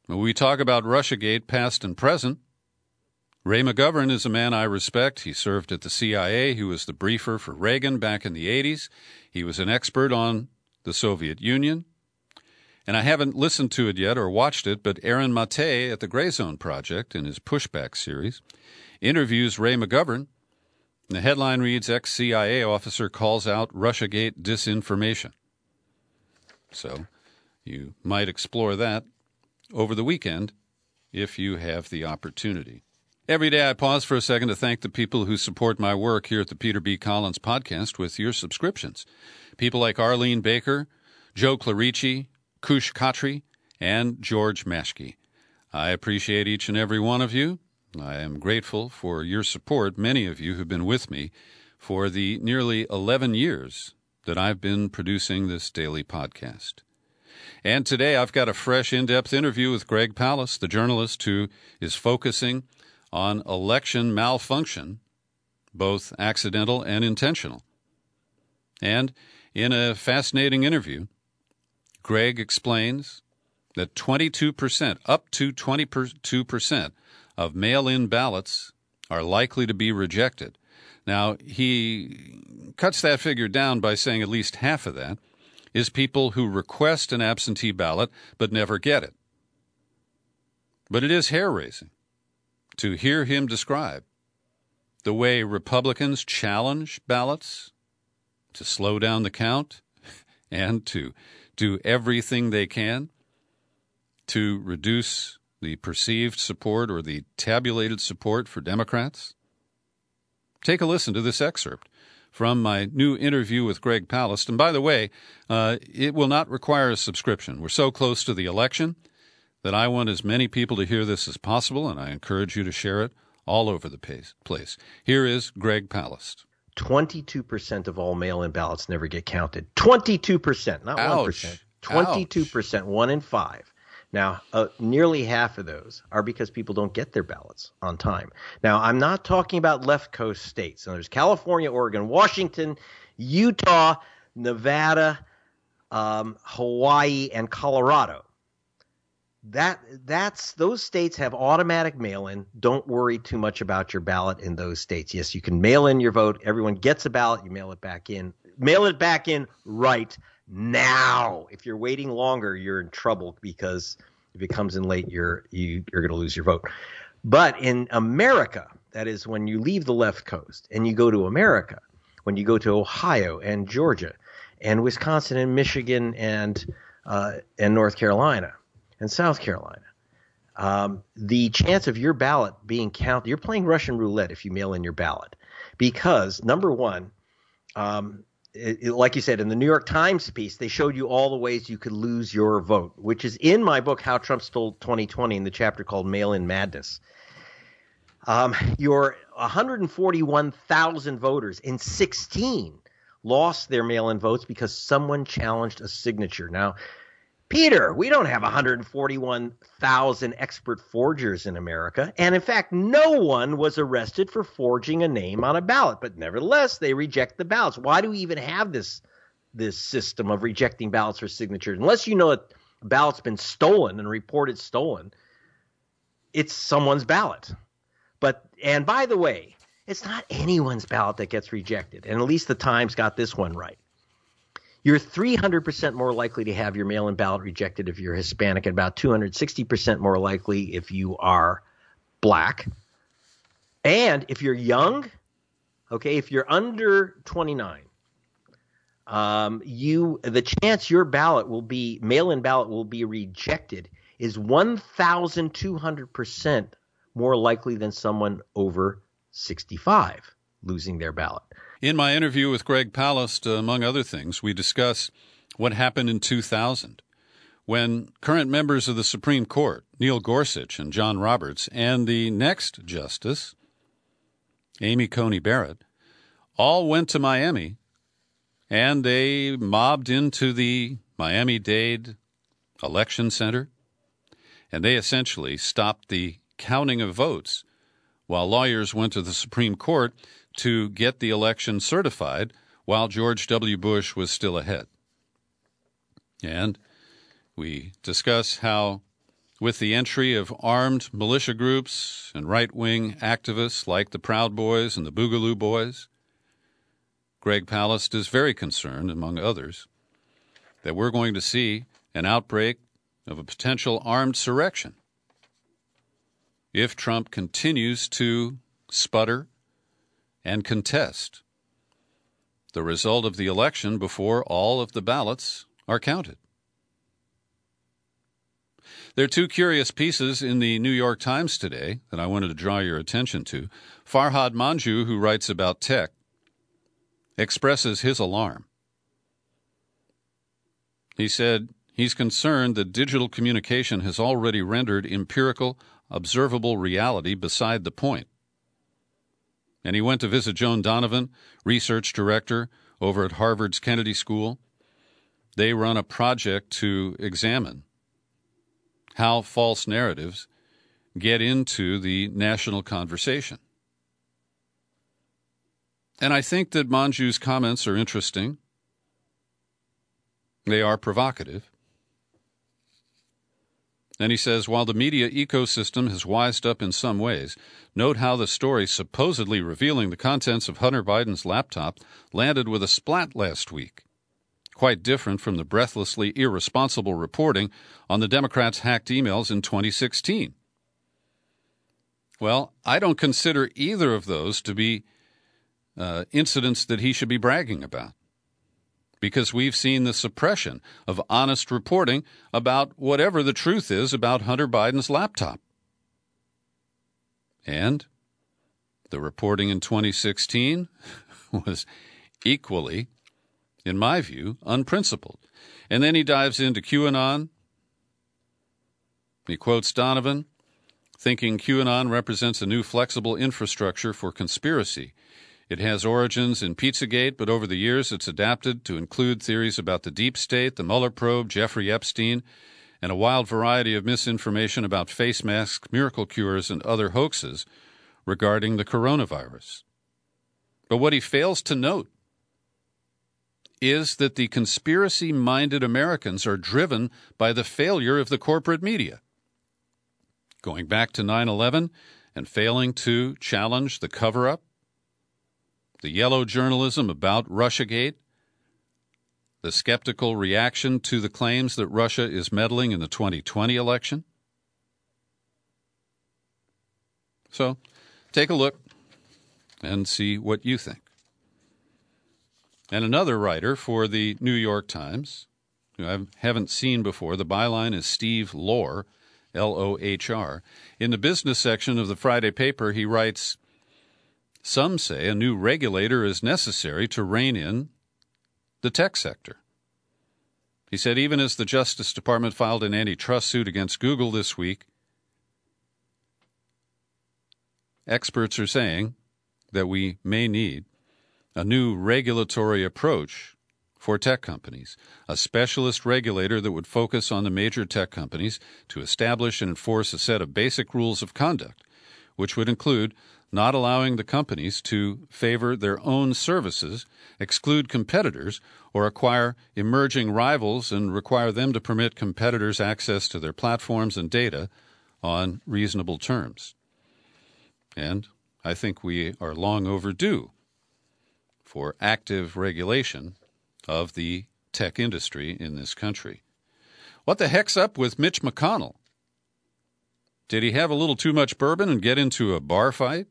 When we talk about Russiagate, past and present, Ray McGovern is a man I respect. He served at the CIA. He was the briefer for Reagan back in the 80s. He was an expert on the Soviet Union. And I haven't listened to it yet or watched it, but Aaron Mate at the Gray Zone Project, in his Pushback series, interviews Ray McGovern. The headline reads, ex-CIA officer calls out Russiagate disinformation. So you might explore that over the weekend if you have the opportunity. Every day I pause for a second to thank the people who support my work here at the Peter B. Collins Podcast with your subscriptions. People like Arlene Baker, Joe Clarici, Kush Khatri, and George Mashke. I appreciate each and every one of you. I am grateful for your support, many of you who've been with me for the nearly 11 years that I've been producing this daily podcast. And today I've got a fresh, in-depth interview with Greg Palast, the journalist who is focusing on election malfunction, both accidental and intentional. And in a fascinating interview, Greg explains that 22%, up to 22% of mail-in ballots are likely to be rejected. Now, he cuts that figure down by saying at least half of that is people who request an absentee ballot but never get it. But it is hair-raising to hear him describe the way Republicans challenge ballots to slow down the count and to do everything they can to reduce the perceived support or the tabulated support for Democrats. Take a listen to this excerpt from my new interview with Greg Palast. And by the way, it will not require a subscription. We're so close to the election that I want as many people to hear this as possible, and I encourage you to share it all over the place. Here is Greg Palast. 22% of all mail-in ballots never get counted. 22%, not 1%. 22%, 1 in 5. Now, nearly half of those are because people don't get their ballots on time. Now, I'm not talking about left coast states. So there's California, Oregon, Washington, Utah, Nevada, Hawaii, and Colorado. Those states have automatic mail-in. Don't worry too much about your ballot in those states. Yes, you can mail in your vote. Everyone gets a ballot. You mail it back in. Mail it back in right now. If you're waiting longer, you're in trouble, because if it comes in late, you're going to lose your vote. But in America, that is when you leave the left coast and you go to America, when you go to Ohio and Georgia and Wisconsin and Michigan and North Carolina and South Carolina, the chance of your ballot being counted, you're playing Russian roulette if you mail in your ballot, because number one, like you said, in the New York Times piece, they showed you all the ways you could lose your vote, which is in my book, How Trump Stole 2020, in the chapter called Mail-in Madness. Your 141,000 voters in 16 lost their mail-in votes because someone challenged a signature. Now, Peter, we don't have 141,000 expert forgers in America. And in fact, no one was arrested for forging a name on a ballot. But nevertheless, they reject the ballots. Why do we even have this system of rejecting ballots for signatures? Unless you know a ballot's been stolen and reported stolen, it's someone's ballot. And by the way, it's not anyone's ballot that gets rejected. And at least the Times got this one right. You're 300% more likely to have your mail-in ballot rejected if you're Hispanic, and about 260% more likely if you are black. And if you're young, okay, if you're under 29, the chance your mail-in ballot will be rejected is 1,200% more likely than someone over 65 losing their ballot. In my interview with Greg Palast, among other things, we discuss what happened in 2000 when current members of the Supreme Court, Neil Gorsuch and John Roberts, and the next justice, Amy Coney Barrett, all went to Miami, and they mobbed into the Miami-Dade Election Center, and they essentially stopped the counting of votes while lawyers went to the Supreme Court to get the election certified while George W. Bush was still ahead. And we discuss how, with the entry of armed militia groups and right-wing activists like the Proud Boys and the Boogaloo Boys, Greg Palast is very concerned, among others, that we're going to see an outbreak of a potential armed insurrection if Trump continues to sputter and contest the result of the election before all of the ballots are counted. There are two curious pieces in the New York Times today that I wanted to draw your attention to. Farhad Manjoo, who writes about tech, expresses his alarm. He said he's concerned that digital communication has already rendered empirical, observable reality beside the point. And he went to visit Joan Donovan, research director over at Harvard's Kennedy School. They run a project to examine how false narratives get into the national conversation. And I think that Manjoo's comments are interesting. They are provocative. And he says, while the media ecosystem has wised up in some ways, note how the story supposedly revealing the contents of Hunter Biden's laptop landed with a splat last week. Quite different from the breathlessly irresponsible reporting on the Democrats' hacked emails in 2016. Well, I don't consider either of those to be incidents that he should be bragging about, because we've seen the suppression of honest reporting about whatever the truth is about Hunter Biden's laptop. And the reporting in 2016 was equally, in my view, unprincipled. And then he dives into QAnon. He quotes Donovan, thinking QAnon represents a new flexible infrastructure for conspiracy. It has origins in Pizzagate, but over the years it's adapted to include theories about the deep state, the Mueller probe, Jeffrey Epstein, and a wild variety of misinformation about face masks, miracle cures, and other hoaxes regarding the coronavirus. But what he fails to note is that the conspiracy-minded Americans are driven by the failure of the corporate media. Going back to 9/11 and failing to challenge the cover-up, the yellow journalism about Russiagate, the skeptical reaction to the claims that Russia is meddling in the 2020 election. So take a look and see what you think. And another writer for the New York Times, who I haven't seen before, the byline is Steve Lohr, Lohr. In the business section of the Friday paper, he writes, "Some say a new regulator is necessary to rein in the tech sector." He said even as the Justice Department filed an antitrust suit against Google this week, experts are saying that we may need a new regulatory approach for tech companies, a specialist regulator that would focus on the major tech companies to establish and enforce a set of basic rules of conduct, which would include not allowing the companies to favor their own services, exclude competitors, or acquire emerging rivals and require them to permit competitors access to their platforms and data on reasonable terms. And I think we are long overdue for active regulation of the tech industry in this country. What the heck's up with Mitch McConnell? Did he have a little too much bourbon and get into a bar fight?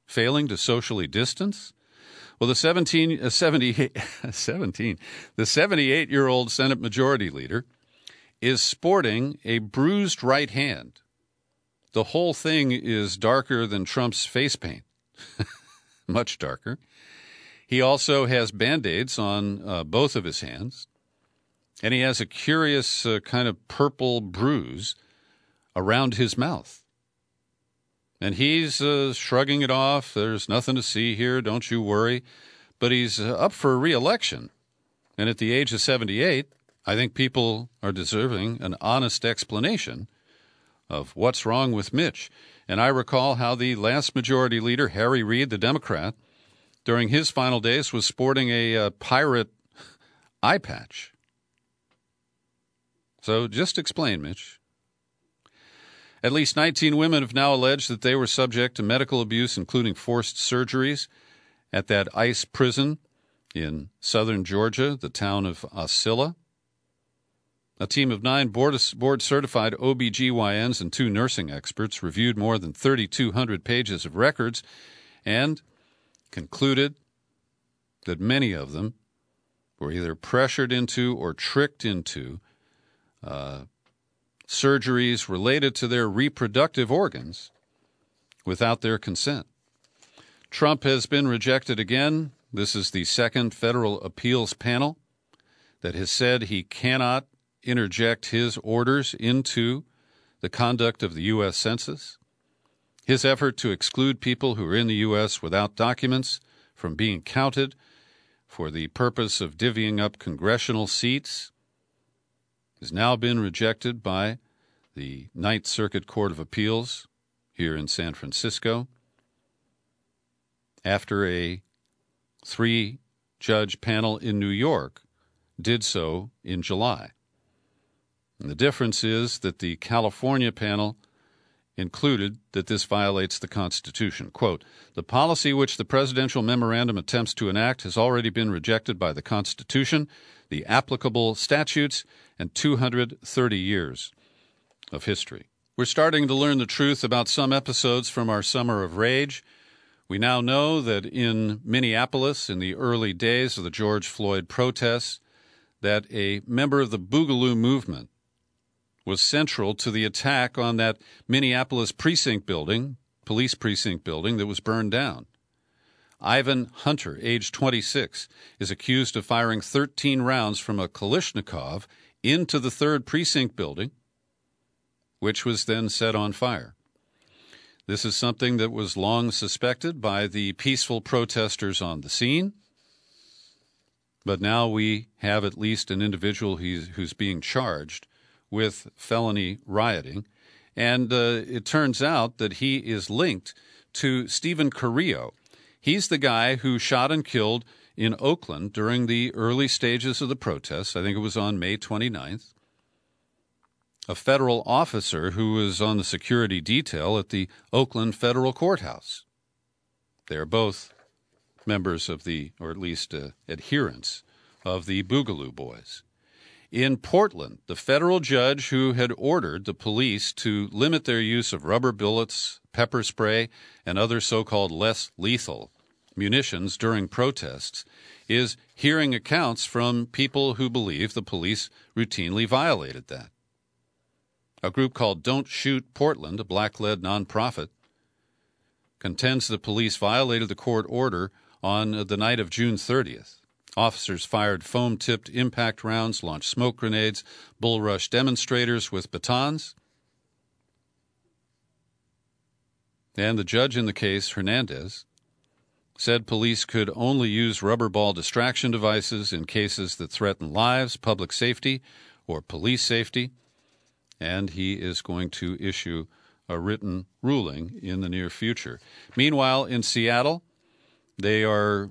Failing to socially distance? Well, the 78-year-old Senate Majority Leader is sporting a bruised right hand. The whole thing is darker than Trump's face paint, much darker. He also has Band-Aids on both of his hands, and he has a curious kind of purple bruise around his mouth. And he's shrugging it off. There's nothing to see here. Don't you worry. But he's up for re-election. And at the age of 78, I think people are deserving an honest explanation of what's wrong with Mitch. And I recall how the last majority leader, Harry Reid, the Democrat, during his final days was sporting a pirate eye patch. So just explain, Mitch. At least 19 women have now alleged that they were subject to medical abuse, including forced surgeries, at that ICE prison in southern Georgia, the town of Osceola. A team of 9 board-certified OBGYNs and 2 nursing experts reviewed more than 3,200 pages of records and concluded that many of them were either pressured into or tricked into surgeries related to their reproductive organs without their consent. Trump has been rejected again. This is the second federal appeals panel that has said he cannot interject his orders into the conduct of the U.S. Census. His effort to exclude people who are in the U.S. without documents from being counted for the purpose of divvying up congressional seats has now been rejected by the Ninth Circuit Court of Appeals here in San Francisco after a 3-judge panel in New York did so in July. And the difference is that the California panel included that this violates the Constitution. Quote, "The policy which the presidential memorandum attempts to enact has already been rejected by the Constitution, the applicable statutes, and 230 years of history." We're starting to learn the truth about some episodes from our Summer of Rage. We now know that in Minneapolis, in the early days of the George Floyd protests, that a member of the Boogaloo movement was central to the attack on that Minneapolis precinct building, police precinct building, that was burned down. Ivan Hunter, age 26, is accused of firing 13 rounds from a Kalashnikov into the 3rd precinct building, which was then set on fire. This is something that was long suspected by the peaceful protesters on the scene, but now we have at least an individual who's being charged with felony rioting, and it turns out that he is linked to Stephen Carrillo. He's the guy who shot and killed in Oakland during the early stages of the protests. I think it was on May 29th. A federal officer who was on the security detail at the Oakland Federal Courthouse. They are both members of the, or at least adherents of the Boogaloo Boys. In Portland, the federal judge who had ordered the police to limit their use of rubber bullets, pepper spray, and other so-called less lethal munitions during protests is hearing accounts from people who believe the police routinely violated that. A group called Don't Shoot Portland, a black-led nonprofit, contends the police violated the court order on the night of June 30th. Officers fired foam-tipped impact rounds, launched smoke grenades, bull-rushed demonstrators with batons. And the judge in the case, Hernandez, said police could only use rubber ball distraction devices in cases that threaten lives, public safety, or police safety, and he is going to issue a written ruling in the near future. Meanwhile, in Seattle, they are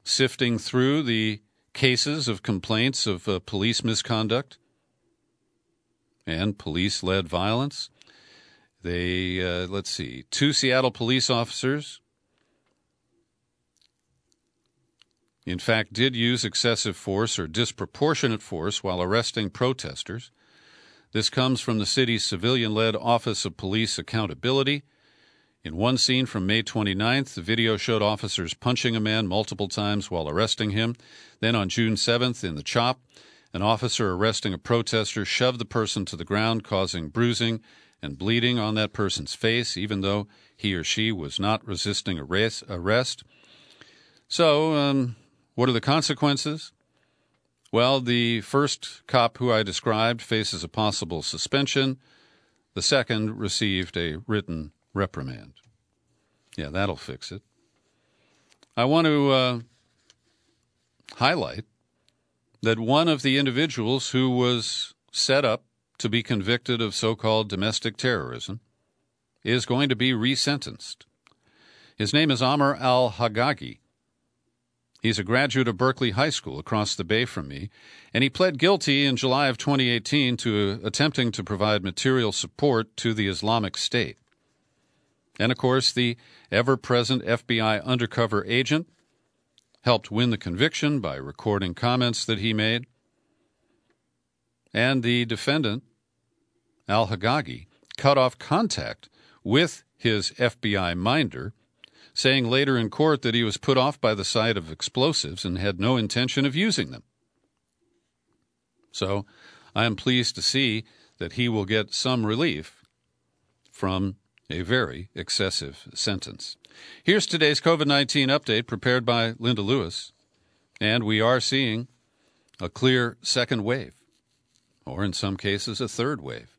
sifting through the cases of complaints of police misconduct and police-led violence. They, 2 Seattle police officers, in fact, did use excessive force or disproportionate force while arresting protesters. This comes from the city's civilian-led Office of Police Accountability. In one scene from May 29th, the video showed officers punching a man multiple times while arresting him. Then on June 7th, in the CHOP, an officer arresting a protester shoved the person to the ground, causing bruising and bleeding on that person's face, even though he or she was not resisting arrest. So, what are the consequences? Well, the first cop who I described faces a possible suspension. The second received a written reprimand. Yeah, that'll fix it. I want to highlight that one of the individuals who was set up to be convicted of so-called domestic terrorism is going to be resentenced. His name is Amr al-Haggagi. He's a graduate of Berkeley High School across the bay from me, and he pled guilty in July of 2018 to attempting to provide material support to the Islamic State. And, of course, the ever-present FBI undercover agent helped win the conviction by recording comments that he made. And the defendant, al-Haggagi, cut off contact with his FBI minder, saying later in court that he was put off by the sight of explosives and had no intention of using them. So I am pleased to see that he will get some relief from a very excessive sentence. Here's today's COVID-19 update prepared by Linda Lewis, and we are seeing a clear second wave, or in some cases a third wave.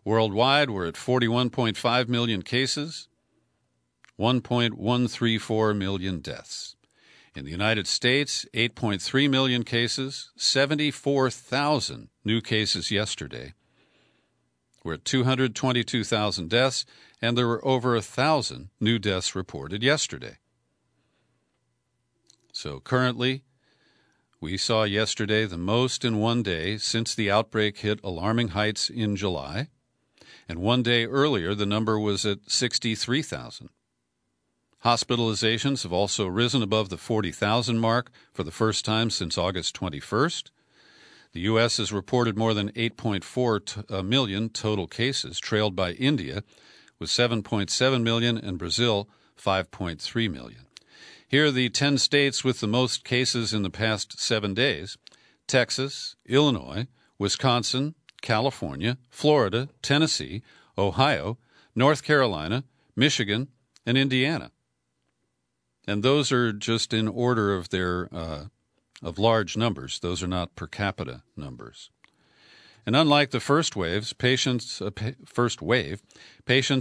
Worldwide, we're at 41.5 million cases, 1.134 million deaths. In the United States, 8.3 million cases, 74,000 new cases yesterday. We're at 222,000 deaths, and there were over 1,000 new deaths reported yesterday. So currently, we saw yesterday the most in one day since the outbreak hit alarming heights in July, and one day earlier the number was at 63,000. Hospitalizations have also risen above the 40,000 mark for the first time since August 21st. The U.S. has reported more than 8.4 million total cases, trailed by India with 7.7 million and Brazil 5.3 million. Here are the 10 states with the most cases in the past 7 days: Texas, Illinois, Wisconsin, California, Florida, Tennessee, Ohio, North Carolina, Michigan, and Indiana. And those are just in order of their of large numbers. Those are not per capita numbers. And unlike the first wave, patients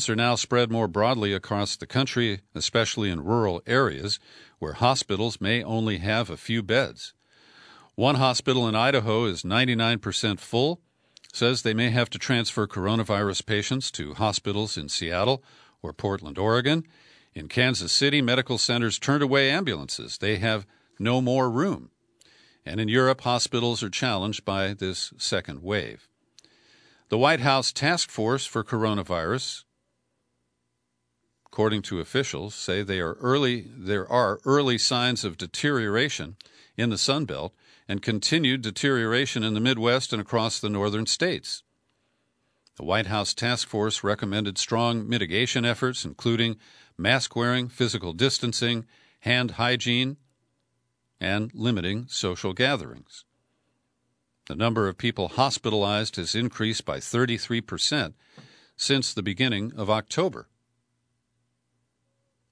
are now spread more broadly across the country, especially in rural areas where hospitals may only have a few beds. One hospital in Idaho is 99% full, says they may have to transfer coronavirus patients to hospitals in Seattle or Portland, Oregon. In Kansas City, medical centers turned away ambulances. They have no more room. And in Europe, hospitals are challenged by this second wave. The White House Task Force for Coronavirus, according to officials, say there are early signs of deterioration in the Sun Belt and continued deterioration in the Midwest and across the northern states. The White House Task Force recommended strong mitigation efforts, including mask wearing, physical distancing, hand hygiene, and limiting social gatherings. The number of people hospitalized has increased by 33% since the beginning of October.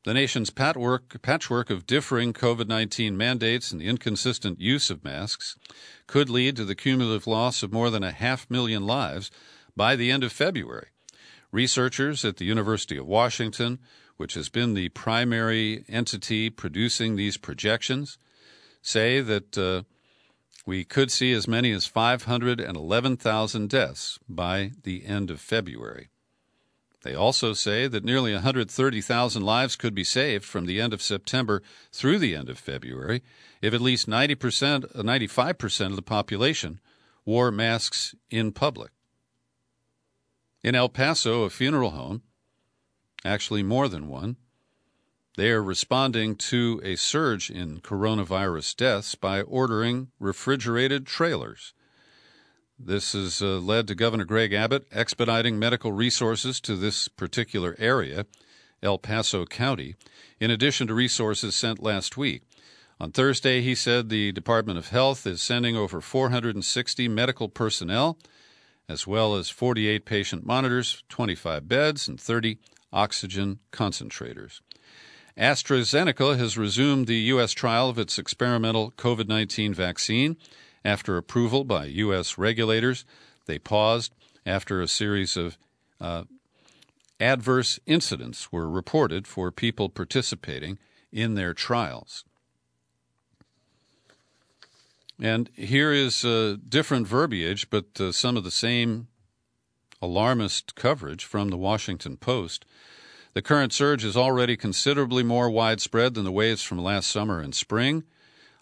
The nation's patchwork of differing COVID-19 mandates and the inconsistent use of masks could lead to the cumulative loss of more than 500,000 lives by the end of February. Researchers at the University of Washington, which has been the primary entity producing these projections, say that we could see as many as 511,000 deaths by the end of February. They also say that nearly 130,000 lives could be saved from the end of September through the end of February if at least 95% of the population wore masks in public. In El Paso, a funeral home, actually more than one, they are responding to a surge in coronavirus deaths by ordering refrigerated trailers. This has led to Governor Greg Abbott expediting medical resources to this particular area, El Paso County, in addition to resources sent last week. On Thursday, he said the Department of Health is sending over 460 medical personnel, as well as 48 patient monitors, 25 beds, and 30 oxygen concentrators. AstraZeneca has resumed the U.S. trial of its experimental COVID-19 vaccine. After approval by U.S. regulators, they paused after a series of adverse incidents were reported for people participating in their trials. And here is different verbiage, but some of the same alarmist coverage from the Washington Post. The current surge is already considerably more widespread than the waves from last summer and spring.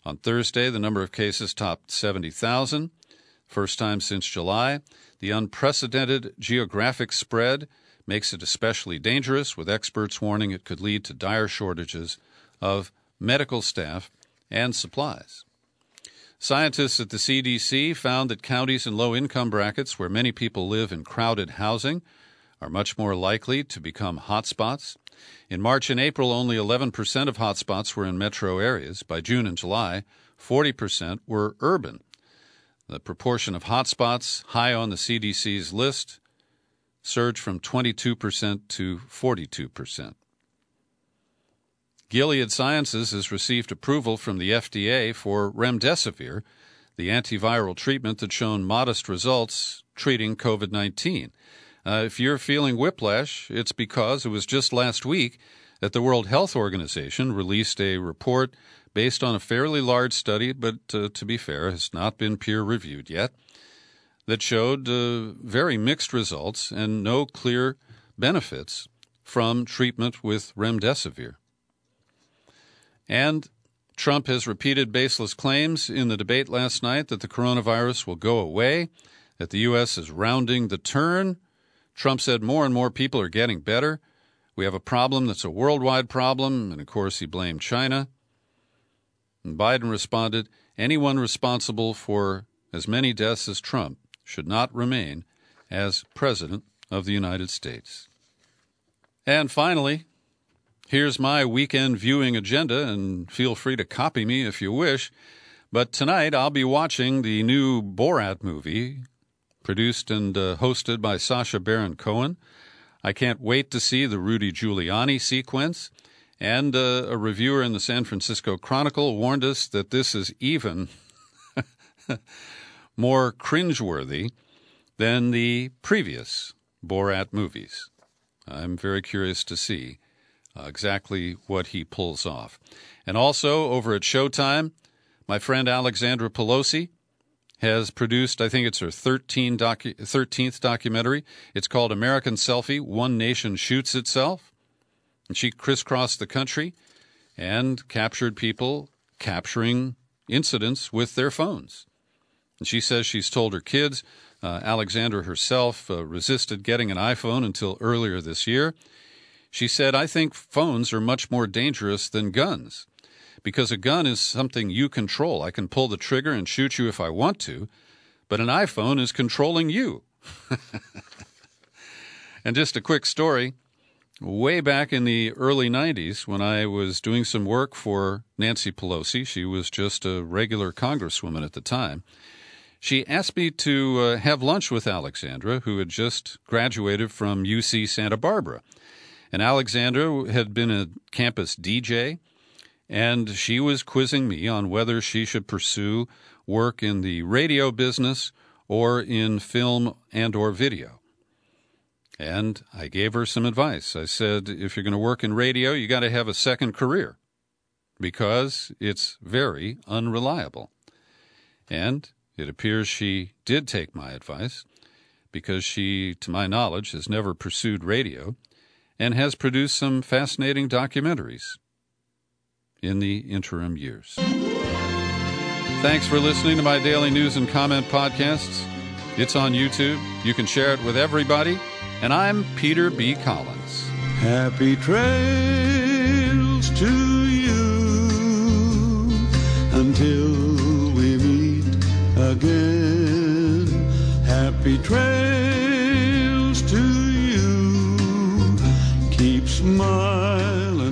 On Thursday, the number of cases topped 70,000, first time since July. The unprecedented geographic spread makes it especially dangerous, with experts warning it could lead to dire shortages of medical staff and supplies. Scientists at the CDC found that counties in low-income brackets where many people live in crowded housing are much more likely to become hotspots. In March and April, only 11% of hotspots were in metro areas. By June and July, 40% were urban. The proportion of hotspots high on the CDC's list surged from 22% to 42%. Gilead Sciences has received approval from the FDA for remdesivir, the antiviral treatment that's shown modest results treating COVID-19. If you're feeling whiplash, it's because it was just last week that the World Health Organization released a report based on a fairly large study, but to be fair, has not been peer-reviewed yet, that showed very mixed results and no clear benefits from treatment with remdesivir. And Trump has repeated baseless claims in the debate last night that the coronavirus will go away, that the U.S. is rounding the turn. Trump said more and more people are getting better. We have a problem that's a worldwide problem, and of course he blamed China. And Biden responded, anyone responsible for as many deaths as Trump should not remain as President of the United States. And finally, here's my weekend viewing agenda, and feel free to copy me if you wish. But tonight I'll be watching the new Borat movie, produced and hosted by Sacha Baron Cohen. I can't wait to see the Rudy Giuliani sequence. And a reviewer in the San Francisco Chronicle warned us that this is even more cringeworthy than the previous Borat movies. I'm very curious to see exactly what he pulls off. And also, over at Showtime, my friend Alexandra Pelosi has produced, I think it's her 13th documentary. It's called American Selfie, One Nation Shoots Itself. And she crisscrossed the country and captured people capturing incidents with their phones. And she says she's told her kids. Alexandra herself resisted getting an iPhone until earlier this year. She said, I think phones are much more dangerous than guns because a gun is something you control. I can pull the trigger and shoot you if I want to, but an iPhone is controlling you. And just a quick story. Way back in the early 90s, when I was doing some work for Nancy Pelosi, she was just a regular congresswoman at the time, she asked me to have lunch with Alexandra, who had just graduated from UC Santa Barbara. And Alexandra had been a campus DJ, and she was quizzing me on whether she should pursue work in the radio business or in film and or video. And I gave her some advice. I said, if you're going to work in radio, you got to have a second career because it's very unreliable. And it appears she did take my advice because she, to my knowledge, has never pursued radio and has produced some fascinating documentaries in the interim years. Thanks for listening to my daily news and comment podcasts. It's on YouTube. You can share it with everybody. And I'm Peter B. Collins. Happy trails to you until we meet again. Happy trails to you. Keep smiling.